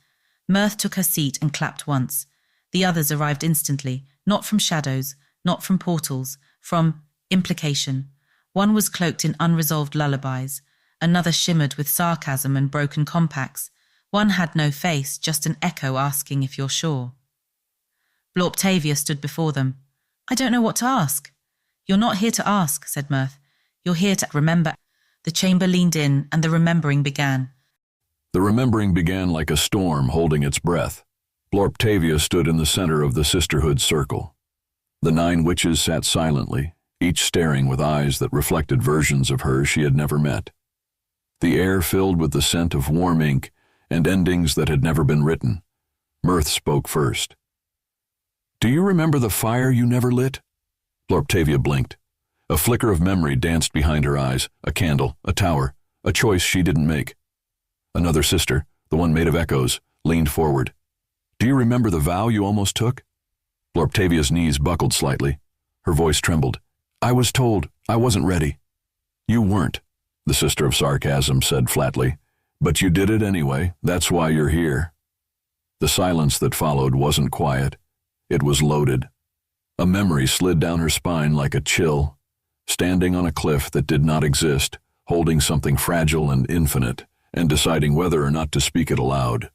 Speaker 2: Mirth took her seat and clapped once. The others arrived instantly, not from shadows, not from portals, from implication. One was cloaked in unresolved lullabies. Another shimmered with sarcasm and broken compacts. One had no face, just an echo asking if you're sure. Blorptavia stood before them. "I don't know what to ask." "You're not here to ask," said Mirth. "You're here to remember." The chamber leaned in, and the remembering began.
Speaker 3: The remembering began like a storm holding its breath. Blorptavia stood in the center of the sisterhood circle. The 9 witches sat silently, each staring with eyes that reflected versions of her she had never met. The air filled with the scent of warm ink and endings that had never been written. Mirth spoke first. "Do you remember the fire you never lit?" Blorptavia blinked. A flicker of memory danced behind her eyes, a candle, a tower, a choice she didn't make. Another sister, the one made of echoes, leaned forward. "Do you remember the vow you almost took?" Blorptavia's knees buckled slightly. Her voice trembled. "I was told I wasn't ready." "You weren't," the sister of sarcasm said flatly. "But you did it anyway, that's why you're here." The silence that followed wasn't quiet. It was loaded. A memory slid down her spine like a chill. Standing on a cliff that did not exist, holding something fragile and infinite, and deciding whether or not to speak it aloud.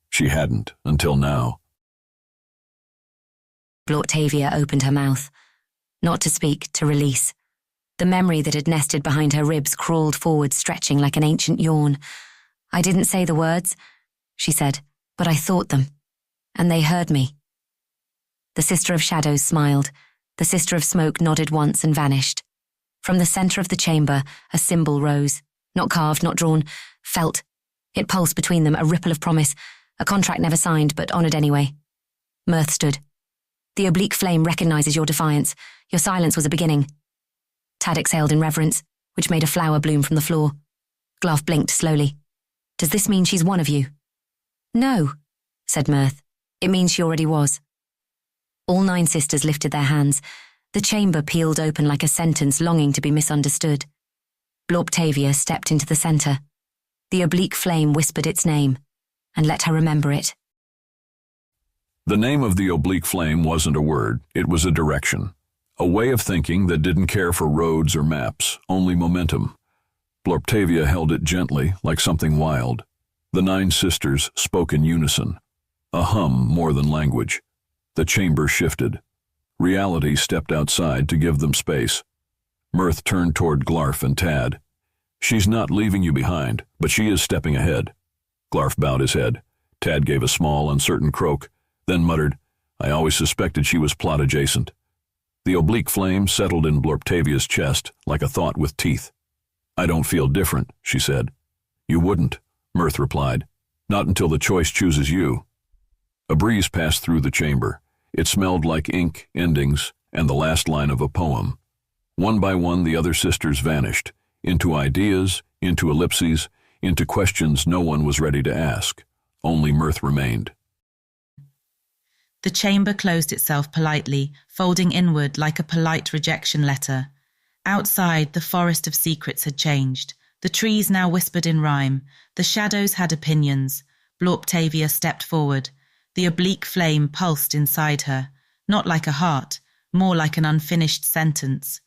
Speaker 3: She hadn't, until now.
Speaker 4: Blorptavia opened her mouth. Not to speak, to release. The memory that had nested behind her ribs crawled forward, stretching like an ancient yawn. "I didn't say the words," she said, "but I thought them. And they heard me." The Sister of Shadows smiled. The Sister of Smoke nodded once and vanished. From the center of the chamber, a symbol rose. Not carved, not drawn, felt. It pulsed between them, a ripple of promise, a contract never signed, but honored anyway. Mirth stood. "The oblique flame recognizes your defiance. Your silence was a beginning." Tad exhaled in reverence, which made a flower bloom from the floor. Glarf blinked slowly. "Does this mean she's one of you?" "No," said Mirth. "It means she already was." All 9 sisters lifted their hands. The chamber peeled open like a sentence longing to be misunderstood. Blorptavia stepped into the center. The oblique flame whispered its name, and let her remember it.
Speaker 3: The name of the oblique flame wasn't a word, it was a direction. A way of thinking that didn't care for roads or maps, only momentum. Blorptavia held it gently, like something wild. The 9 sisters spoke in unison. A hum more than language. The chamber shifted. Reality stepped outside to give them space. Mirth turned toward Glarf and Tad. She's not leaving you behind, but she is stepping ahead. Glarf bowed his head. Tad gave a small, uncertain croak, then muttered, I always suspected she was plot adjacent. The oblique flame settled in Blortavia's chest like a thought with teeth. I don't feel different, she said. You wouldn't, Mirth replied. Not until the choice chooses you. A breeze passed through the chamber. It smelled like ink, endings, and the last line of a poem. One by one, the other sisters vanished, into ideas, into ellipses, into questions no one was ready to ask. Only Mirth remained.
Speaker 2: The chamber closed itself politely, folding inward like a polite rejection letter. Outside, the forest of secrets had changed. The trees now whispered in rhyme. The shadows had opinions. Blortavia stepped forward. The oblique flame pulsed inside her, not like a heart, more like an unfinished sentence.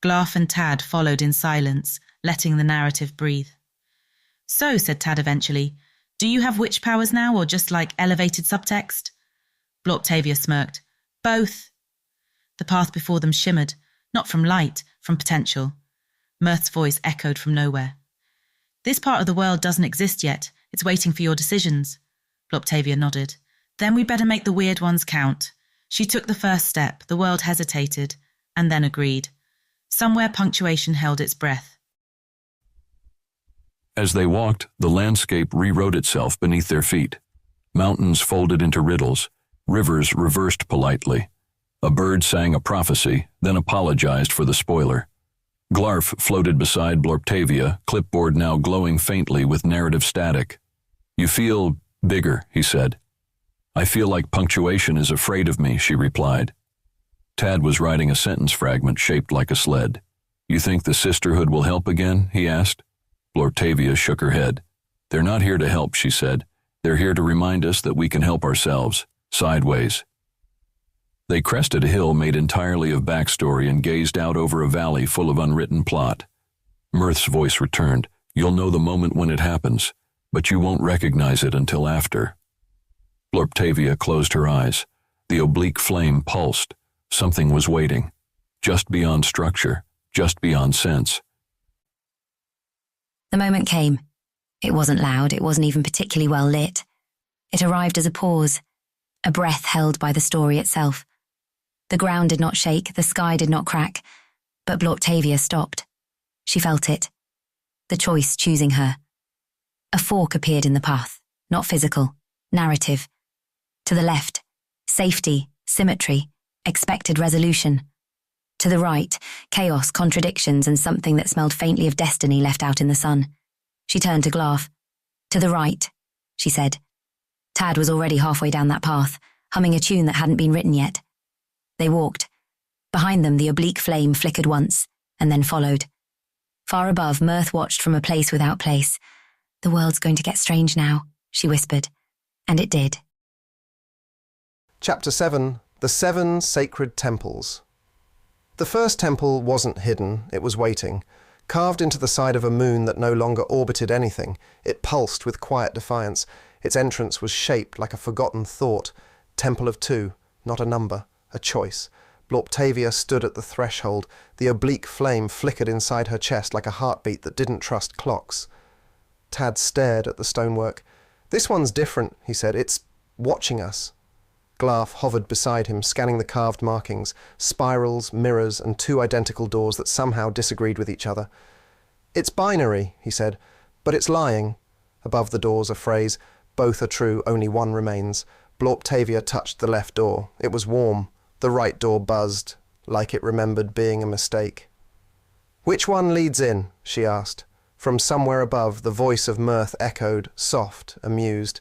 Speaker 2: Glarf and Tad followed in silence, letting the narrative breathe. So, said Tad eventually, do you have witch powers now, or just like elevated subtext? Blortavia smirked. Both. The path before them shimmered, not from light, from potential. Mirth's voice echoed from nowhere. This part of the world doesn't exist yet. It's waiting for your decisions. Blortavia nodded. Then we better make the weird ones count. She took the first step. The world hesitated, and then agreed. Somewhere punctuation held its breath.
Speaker 3: As they walked, the landscape rewrote itself beneath their feet. Mountains folded into riddles. Rivers reversed politely. A bird sang a prophecy, then apologized for the spoiler. Glarf floated beside Blortavia, clipboard now glowing faintly with narrative static. You feel bigger, he said. I feel like punctuation is afraid of me, she replied. Tad was writing a sentence fragment shaped like a sled. You think the sisterhood will help again, he asked. Blortavia shook her head. They're not here to help, she said. They're here to remind us that we can help ourselves. Sideways. They crested a hill made entirely of backstory and gazed out over a valley full of unwritten plot. Mirth's voice returned. You'll know the moment when it happens, but you won't recognize it until after. Blortavia closed her eyes. The oblique flame pulsed. Something was waiting. Just beyond structure, just beyond sense.
Speaker 4: The moment came. It wasn't loud, it wasn't even particularly well lit. It arrived as a pause, a breath held by the story itself. The ground did not shake, the sky did not crack, but Blortavia stopped. She felt it. The choice choosing her. A fork appeared in the path, not physical, narrative. To the left, safety, symmetry, expected resolution. To the right, chaos, contradictions, and something that smelled faintly of destiny left out in the sun. She turned to Glarf. To the right, she said. Tad was already halfway down that path, humming a tune that hadn't been written yet. They walked. Behind them, the oblique flame flickered once, and then followed. Far above, Mirth watched from a place without place. The world's going to get strange now, she whispered. And it did.
Speaker 1: Chapter 7. The 7 Sacred Temples. The first temple wasn't hidden, it was waiting. Carved into the side of a moon that no longer orbited anything, it pulsed with quiet defiance. Its entrance was shaped like a forgotten thought. Temple of 2, not a number, a choice. Blortavia stood at the threshold. The oblique flame flickered inside her chest like a heartbeat that didn't trust clocks. Tad stared at the stonework. This one's different, he said. It's watching us. Glarf hovered beside him, scanning the carved markings, spirals, mirrors, and 2 identical doors that somehow disagreed with each other. It's binary, he said, but it's lying. Above the doors a phrase, both are true, only one remains. Blortavia touched the left door. It was warm. The right door buzzed, like it remembered being a mistake. Which one leads in? She asked. From somewhere above, the voice of Mirth echoed, soft, amused.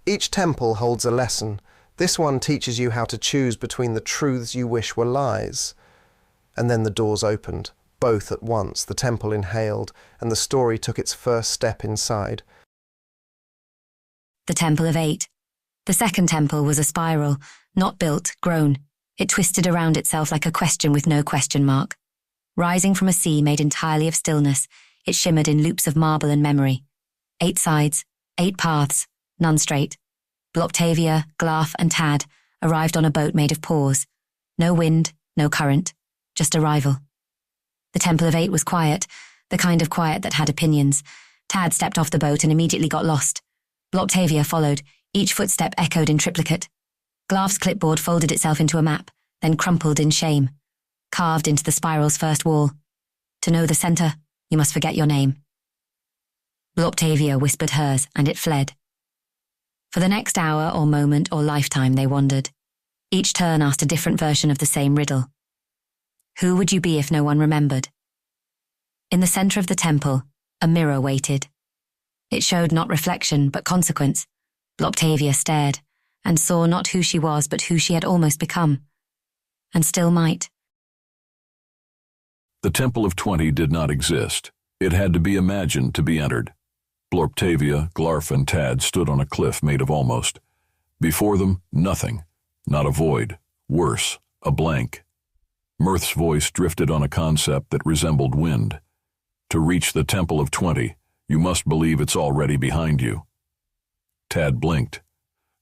Speaker 1: Each temple holds a lesson. This one teaches you how to choose between the truths you wish were lies. And then the doors opened, both at once. The temple inhaled, and the story took its first step inside.
Speaker 4: The Temple of 8. The second temple was a spiral, not built, grown. It twisted around itself like a question with no question mark. Rising from a sea made entirely of stillness, it shimmered in loops of marble and memory. 8 sides, 8 paths, none straight. Blortavia, Glarf, and Tad arrived on a boat made of pores. No wind, no current, just arrival. The Temple of 8 was quiet. the kind of quiet that had opinions. Tad stepped off the boat and immediately got lost. Blocktavia followed, each footstep echoed in triplicate. Glaf's clipboard folded itself into a map, then crumpled in shame, carved into the spiral's first wall. To know the center, you must forget your name. Blocktavia whispered hers, and it fled. For the next hour or moment or lifetime they wandered. Each turn asked a different version of the same riddle. Who would you be if no one remembered? In the center of the temple, a mirror waited. It showed not reflection, but consequence. Blocktavia stared, and saw not who she was, but who she had almost become, and still might.
Speaker 3: The Temple of 20 did not exist. It had to be imagined to be entered. Blorptavia, Glarf, and Tad stood on a cliff made of almost. Before them, nothing. Not a void. Worse, a blank. Mirth's voice drifted on a concept that resembled wind. To reach the Temple of 20, you must believe it's already behind you. Tad blinked.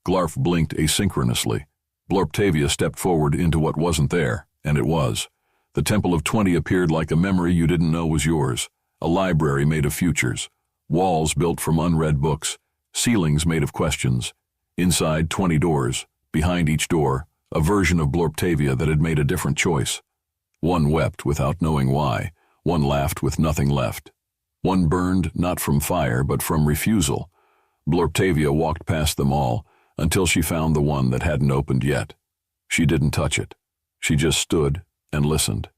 Speaker 3: Glarf blinked asynchronously. Blorptavia stepped forward into what wasn't there, and it was. The Temple of 20 appeared like a memory you didn't know was yours, a library made of futures, walls built from unread books, ceilings made of questions. Inside, 20 doors. Behind each door, a version of Blorptavia that had made a different choice. One wept without knowing why. One laughed with nothing left. One burned not from fire, but from refusal. Blorptavia walked past them all, until she found the one that hadn't opened yet. She didn't touch it. She just stood and listened.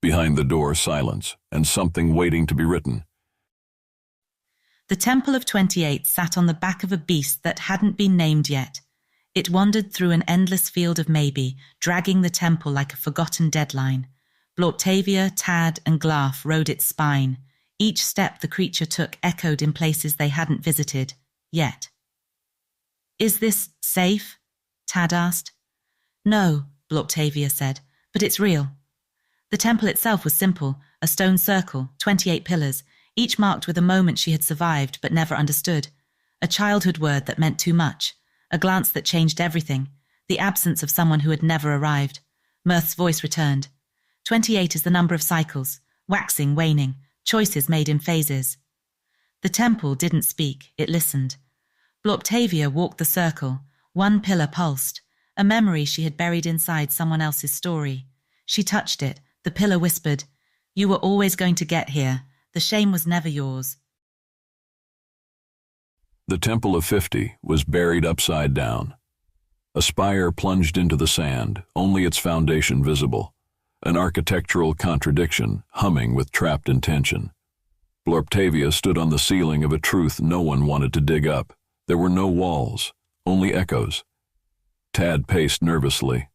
Speaker 3: Behind the door, silence, and something waiting to be written.
Speaker 2: The Temple of 28 sat on the back of a beast that hadn't been named yet. It wandered through an endless field of maybe, dragging the temple like a forgotten deadline. Blorptavia, Tad, and Glarf rode its spine. Each step the creature took echoed in places they hadn't visited, yet. Is this safe? Tad asked. No, Blorptavia said, but it's real. The temple itself was simple, a stone circle, 28 pillars, each marked with a moment she had survived but never understood. A childhood word that meant too much. A glance that changed everything. The absence of someone who had never arrived. Mirth's voice returned. 28 is the number of cycles, waxing, waning, choices made in phases. The temple didn't speak, it listened. Blorptavia walked the circle. One pillar pulsed, a memory she had buried inside someone else's story. She touched it. The pillar whispered, "You were always going to get here. The shame was never yours."
Speaker 3: The Temple of 50 was buried upside down. A spire plunged into the sand, only its foundation visible. An architectural contradiction, humming with trapped intention. Blorptavia stood on the ceiling of a truth no one wanted to dig up. There were no walls, only echoes. Tad paced nervously.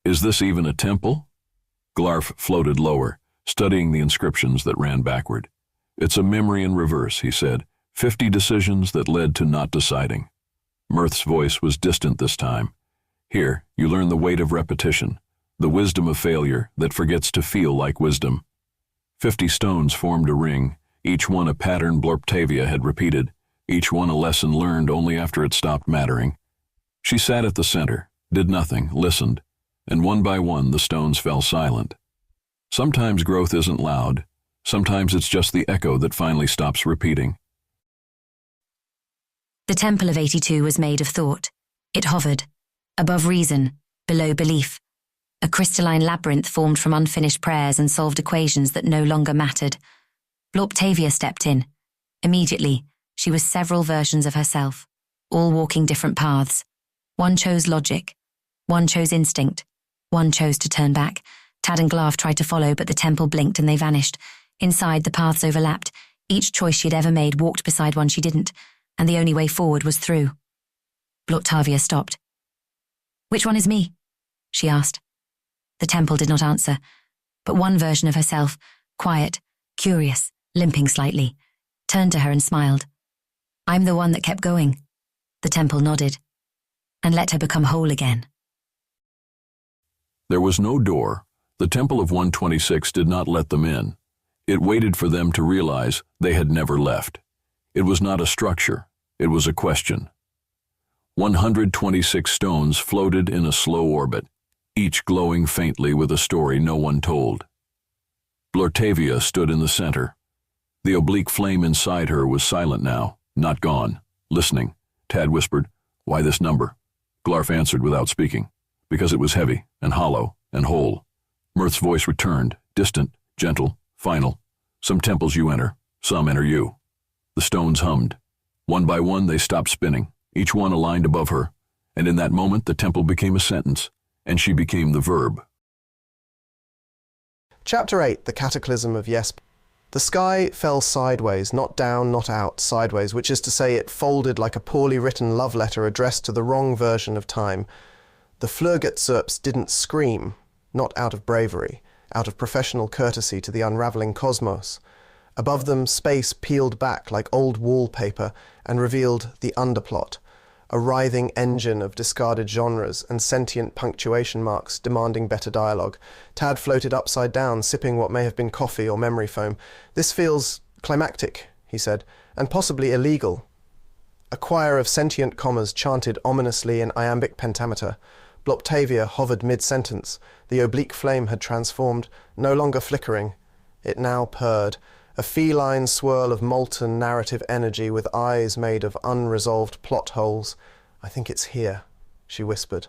Speaker 3: Is this even a temple? Glarf floated lower, studying the inscriptions that ran backward. It's a memory in reverse, he said. 50 decisions that led to not deciding. Mirth's voice was distant this time. Here, you learn the weight of repetition, the wisdom of failure that forgets to feel like wisdom. 50 stones formed a ring, each one a pattern Blorptavia had repeated, each one a lesson learned only after it stopped mattering. She sat at the center, did nothing, listened, and one by one the stones fell silent. Sometimes growth isn't loud, sometimes it's just the echo that finally stops repeating.
Speaker 4: The Temple of 82 was made of thought. It hovered, above reason, below belief. A crystalline labyrinth formed from unfinished prayers and solved equations that no longer mattered. Blorptavia stepped in. Immediately, she was several versions of herself, all walking different paths. One chose logic, one chose instinct, one chose to turn back. Tad and Glarf tried to follow, but the temple blinked and they vanished. Inside, the paths overlapped. Each choice she'd ever made walked beside one she didn't, and the only way forward was through. Blorptavia stopped. Which one is me? She asked. The temple did not answer, but one version of herself, quiet, curious, limping slightly, turned to her and smiled. I'm the one that kept going. The temple nodded, and let her become whole again.
Speaker 3: There was no door. The Temple of 126 did not let them in. It waited for them to realize they had never left. It was not a structure, it was a question. 126 stones floated in a slow orbit, each glowing faintly with a story no one told. Blortavia stood in the center. The oblique flame inside her was silent now, not gone. Listening, Tad whispered, "Why this number?" Glarf answered without speaking, "Because it was heavy and hollow and whole." Mirth's voice returned, distant, gentle, final. "Some temples you enter, some enter you." The stones hummed. One by one they stopped spinning, each one aligned above her, and in that moment the temple became a sentence, and she became the verb.
Speaker 1: Chapter 8, The Cataclysm of Yes. The sky fell sideways, not down, not out, sideways, which is to say it folded like a poorly written love letter addressed to the wrong version of time. The Flurgetzurps didn't scream, not out of bravery, out of professional courtesy to the unravelling cosmos. Above them, space peeled back like old wallpaper and revealed the underplot, a writhing engine of discarded genres and sentient punctuation marks demanding better dialogue. Tad floated upside down, sipping what may have been coffee or memory foam. "This feels climactic," he said, "and possibly illegal." A choir of sentient commas chanted ominously in iambic pentameter. Blortavia hovered mid-sentence. The oblique flame had transformed, no longer flickering. It now purred, a feline swirl of molten narrative energy with eyes made of unresolved plot holes. "I think it's here," she whispered.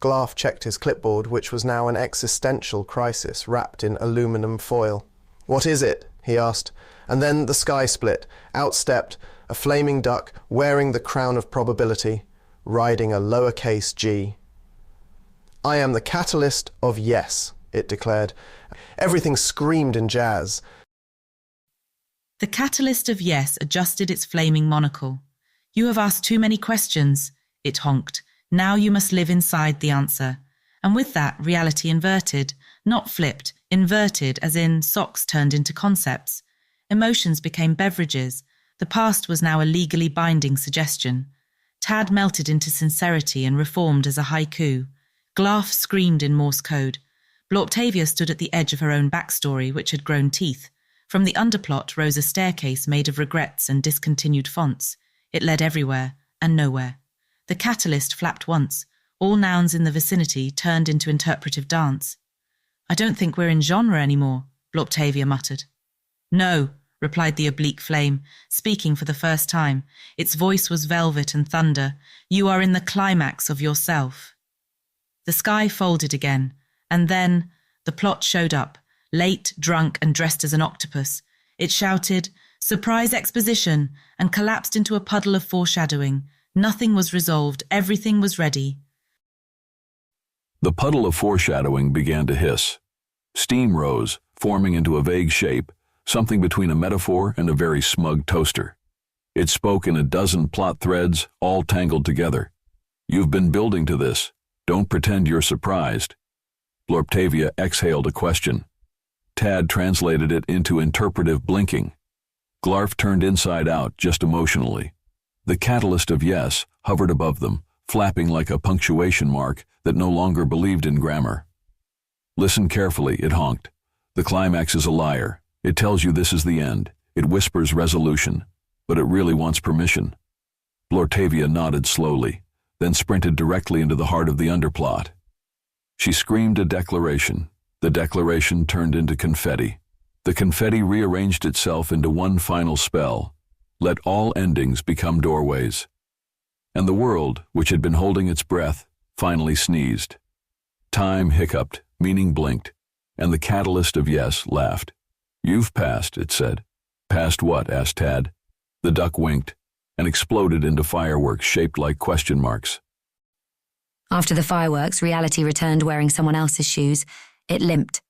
Speaker 1: Glarf checked his clipboard, which was now an existential crisis wrapped in aluminum foil. "What is it?" he asked. And then the sky split. Out stepped a flaming duck wearing the crown of probability, riding a lowercase g. "I am the catalyst of yes," it declared. Everything screamed in jazz.
Speaker 2: The catalyst of yes adjusted its flaming monocle. "You have asked too many questions," it honked. "Now you must live inside the answer." And with that, reality inverted, not flipped, inverted as in socks turned into concepts. Emotions became beverages. The past was now a legally binding suggestion. Tad melted into sincerity and reformed as a haiku. Glarf screamed in Morse code. Blortavia stood at the edge of her own backstory, which had grown teeth. From the underplot rose a staircase made of regrets and discontinued fonts. It led everywhere and nowhere. The catalyst flapped once. All nouns in the vicinity turned into interpretive dance. "I don't think we're in genre anymore," Blortavia muttered. "No," replied the oblique flame, speaking for the first time. Its voice was velvet and thunder. "You are in the climax of yourself." The sky folded again, and then the plot showed up. Late, drunk, and dressed as an octopus. It shouted, "Surprise exposition," and collapsed into a puddle of foreshadowing. Nothing was resolved. Everything was ready.
Speaker 3: The puddle of foreshadowing began to hiss. Steam rose, forming into a vague shape, something between a metaphor and a very smug toaster. It spoke in a dozen plot threads, all tangled together. "You've been building to this. Don't pretend you're surprised." Blortavia exhaled a question. Tad translated it into interpretive blinking. Glarf turned inside out, just emotionally. The catalyst of yes hovered above them, flapping like a punctuation mark that no longer believed in grammar. "Listen carefully," it honked. "The climax is a liar. It tells you this is the end. It whispers resolution, but it really wants permission." Blortavia nodded slowly, then sprinted directly into the heart of the underplot. She screamed a declaration. The declaration turned into confetti. The confetti rearranged itself into one final spell. Let all endings become doorways. And the world, which had been holding its breath, finally sneezed. Time hiccuped, meaning blinked, and the catalyst of yes laughed. "You've passed," it said. "Passed what?" asked Tad. The duck winked and exploded into fireworks shaped like question marks.
Speaker 4: After the fireworks, reality returned wearing someone else's shoes. It limped.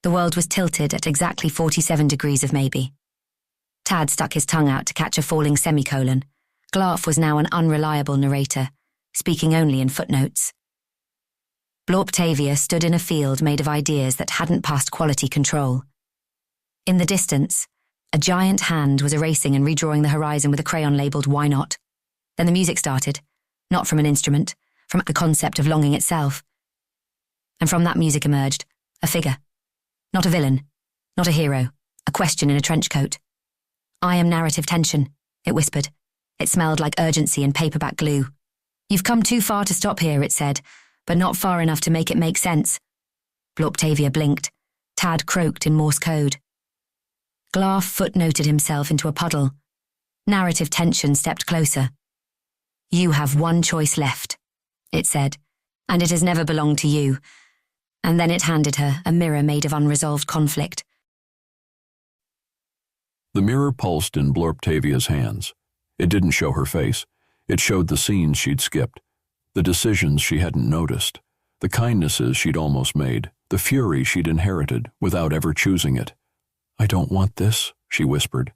Speaker 4: The world was tilted at exactly 47 degrees of maybe. Tad stuck his tongue out to catch a falling semicolon. Glarf was now an unreliable narrator, speaking only in footnotes. Blortavia stood in a field made of ideas that hadn't passed quality control. In the distance, a giant hand was erasing and redrawing the horizon with a crayon labelled "Why Not?" Then the music started, not from an instrument, from the concept of longing itself. And from that music emerged a figure. Not a villain, not a hero, a question in a trench coat. "I am narrative tension," it whispered. It smelled like urgency and paperback glue. "You've come too far to stop here," it said, "but not far enough to make it make sense." Blortavia blinked. Tad croaked in Morse code. Glarf footnoted himself into a puddle. Narrative tension stepped closer. You have one choice left, it said, and it has never belonged to you. And then it handed her a mirror made of unresolved conflict.
Speaker 3: The mirror pulsed in Blorptavia's hands. It didn't show her face. It showed the scenes she'd skipped, the decisions she hadn't noticed, the kindnesses she'd almost made, the fury she'd inherited without ever choosing it. I don't want this, she whispered.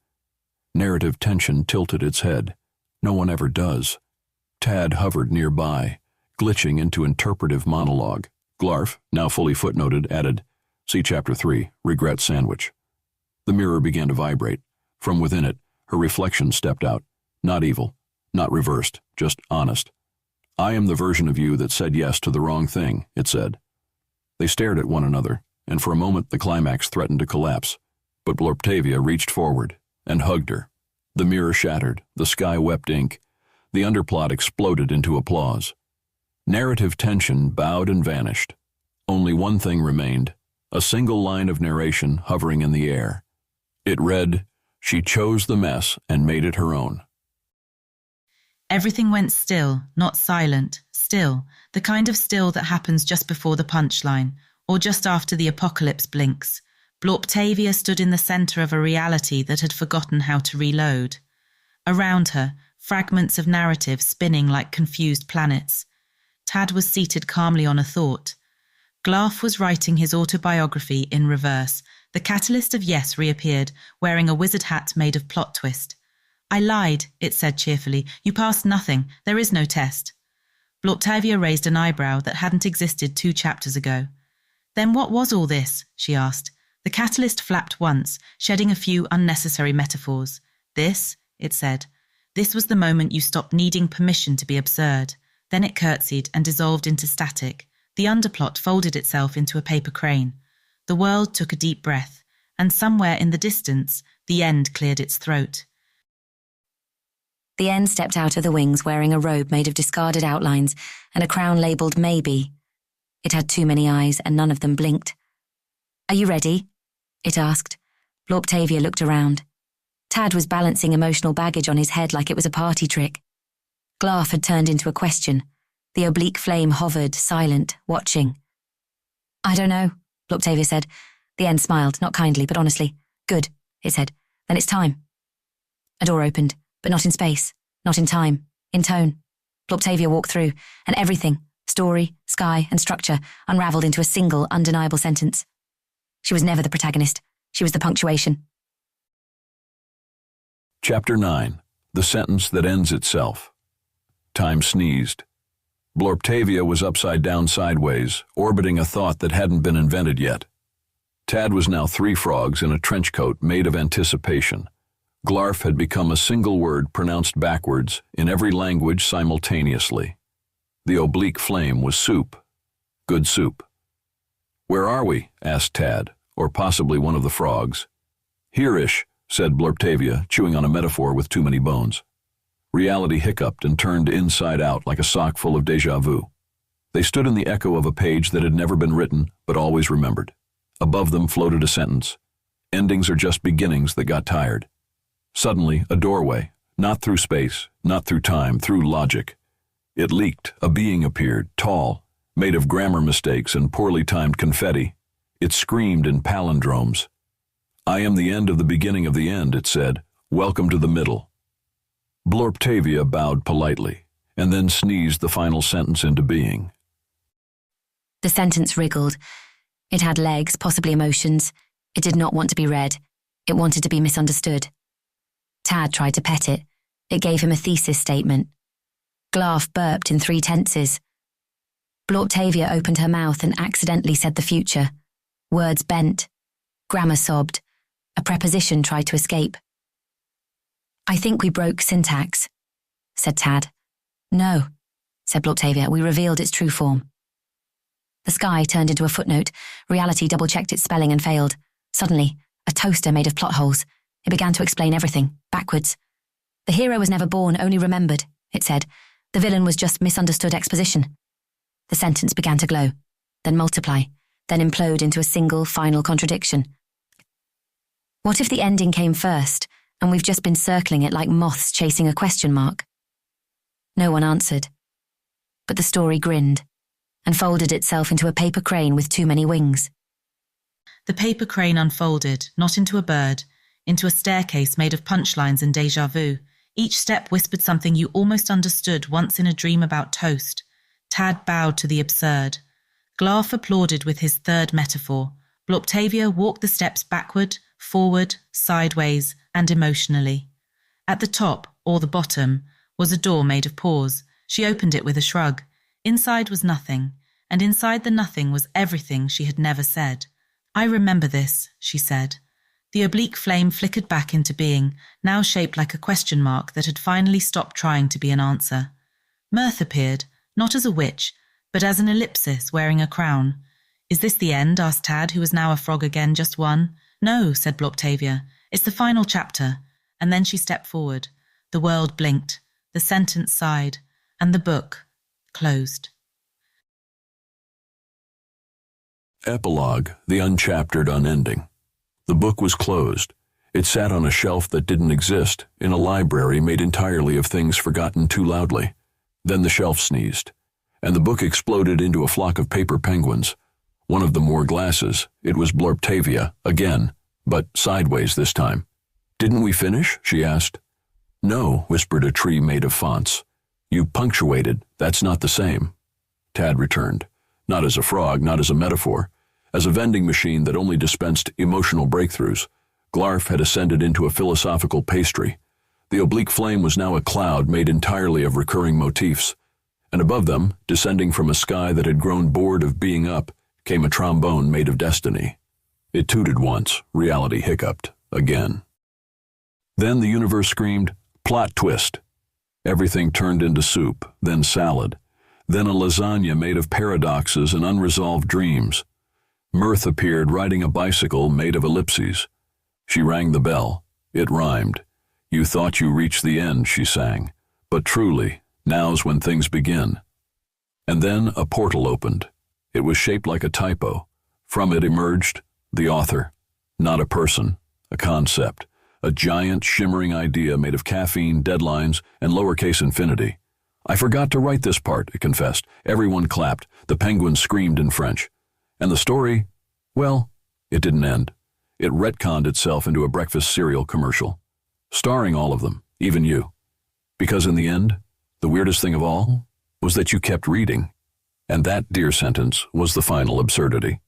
Speaker 3: Narrative tension tilted its head. No one ever does. Tad hovered nearby, glitching into interpretive monologue. Glarf, now fully footnoted, added, see Chapter 3, Regret Sandwich. The mirror began to vibrate. From within it, her reflection stepped out. Not evil, not reversed, just honest. I am the version of you that said yes to the wrong thing, it said. They stared at one another, and for a moment the climax threatened to collapse. But Blorptavia reached forward and hugged her. The mirror shattered, the sky wept ink. The underplot exploded into applause. Narrative tension bowed and vanished. Only one thing remained, a single line of narration hovering in the air. It read, she chose the mess and made it her own.
Speaker 2: Everything went still, not silent, still, the kind of still that happens just before the punchline, or just after the apocalypse blinks. Blorptavia stood in the centre of a reality that had forgotten how to reload. Around her, fragments of narrative spinning like confused planets. Tad was seated calmly on a thought. Glarf was writing his autobiography in reverse. The catalyst of yes reappeared, wearing a wizard hat made of plot twist. I lied, it said cheerfully. You passed nothing. There is no test. Blorptavia raised an eyebrow that hadn't existed 2 chapters ago. Then what was all this? She asked. The catalyst flapped once, shedding a few unnecessary metaphors. This, it said, this was the moment you stopped needing permission to be absurd. Then it curtsied and dissolved into static. The underplot folded itself into a paper crane. The world took a deep breath, and somewhere in the distance, the end cleared its throat.
Speaker 4: The end stepped out of the wings wearing a robe made of discarded outlines and a crown labelled Maybe. It had too many eyes and none of them blinked. Are you ready? It asked. Blorptavia looked around. Tad was balancing emotional baggage on his head like it was a party trick. Glarf had turned into a question. The oblique flame hovered, silent, watching. I don't know, Blorptavia said. The end smiled, not kindly, but honestly. Good, it said. Then it's time. A door opened, but not in space, not in time, in tone. Blorptavia walked through, and everything, story, sky, and structure, unravelled into a single, undeniable sentence. She was never the protagonist. She was the punctuation.
Speaker 3: Chapter 9, The Sentence That Ends Itself. Time sneezed. Blorptavia was upside down sideways, orbiting a thought that hadn't been invented yet. Tad was now 3 frogs in a trench coat made of anticipation. Glarf had become a single word pronounced backwards in every language simultaneously. The oblique flame was soup. Good soup. Where are we? Asked Tad, or possibly one of the frogs. Here-ish, said Blorptavia, chewing on a metaphor with too many bones. Reality hiccuped and turned inside out like a sock full of déjà vu. They stood in the echo of a page that had never been written, but always remembered. Above them floated a sentence. Endings are just beginnings that got tired. Suddenly, a doorway, not through space, not through time, through logic. It leaked, a being appeared, tall, made of grammar mistakes and poorly timed confetti. It screamed in palindromes. I am the end of the beginning of the end, it said. Welcome to the middle. Blorptavia bowed politely, and then sneezed the final sentence into being.
Speaker 4: The sentence wriggled. It had legs, possibly emotions. It did not want to be read. It wanted to be misunderstood. Tad tried to pet it. It gave him a thesis statement. Glarf burped in 3 tenses. Blorptavia opened her mouth and accidentally said the future. Words bent. Grammar sobbed. A preposition tried to escape. I think we broke syntax, said Tad. No, said Blorptavia. We revealed its true form. The sky turned into a footnote. Reality double-checked its spelling and failed. Suddenly, a toaster made of plot holes. It began to explain everything, backwards. The hero was never born, only remembered, it said. The villain was just misunderstood exposition. The sentence began to glow, then multiply. then implode into a single, final contradiction. What if the ending came first, and we've just been circling it like moths chasing a question mark? No one answered. But the story grinned, and folded itself into a paper crane with too many wings.
Speaker 2: The paper crane unfolded, not into a bird, into a staircase made of punchlines and déjà vu. Each step whispered something you almost understood once in a dream about toast. Tad bowed to the absurd. Glarf applauded with his third metaphor. Bloptavia walked the steps backward, forward, sideways, and emotionally. At the top, or the bottom, was a door made of paws. She opened it with a shrug. Inside was nothing, and inside the nothing was everything she had never said. "I remember this," she said. The oblique flame flickered back into being, now shaped like a question mark that had finally stopped trying to be an answer. Mirth appeared, not as a witch, but as an ellipsis wearing a crown. "Is this the end?" asked Tad, who was now a frog again, just one. "No," said Bloptavia. "It's the final chapter." And then she stepped forward. The world blinked, the sentence sighed, and the book closed.
Speaker 3: Epilogue, the unchaptered unending. The book was closed. It sat on a shelf that didn't exist, in a library made entirely of things forgotten too loudly. Then the shelf sneezed, and the book exploded into a flock of paper penguins. One of them wore glasses. It was Blorptavia, again, but sideways this time. "Didn't we finish?" she asked. "No," whispered a tree made of fonts. "You punctuated. That's not the same." Tad returned, not as a frog, not as a metaphor, as a vending machine that only dispensed emotional breakthroughs. Glarf had ascended into a philosophical pastry. The oblique flame was now a cloud made entirely of recurring motifs, and above them, descending from a sky that had grown bored of being up, came a trombone made of destiny. It tooted once, reality hiccuped, again. Then the universe screamed, "Plot twist!" Everything turned into soup, then salad, then a lasagna made of paradoxes and unresolved dreams. Mirth appeared riding a bicycle made of ellipses. She rang the bell. It rhymed. "You thought you reached the end," she sang, "but truly, now's when things begin." And then a portal opened. It was shaped like a typo. From it emerged the author, not a person, a concept, a giant shimmering idea made of caffeine, deadlines, and lowercase infinity. "I forgot to write this part," it confessed. Everyone clapped. The penguins screamed in French. And the story, well, it didn't end. It retconned itself into a breakfast cereal commercial, starring all of them, even you. Because in the end, the weirdest thing of all was that you kept reading. And that, dear sentence, was the final absurdity.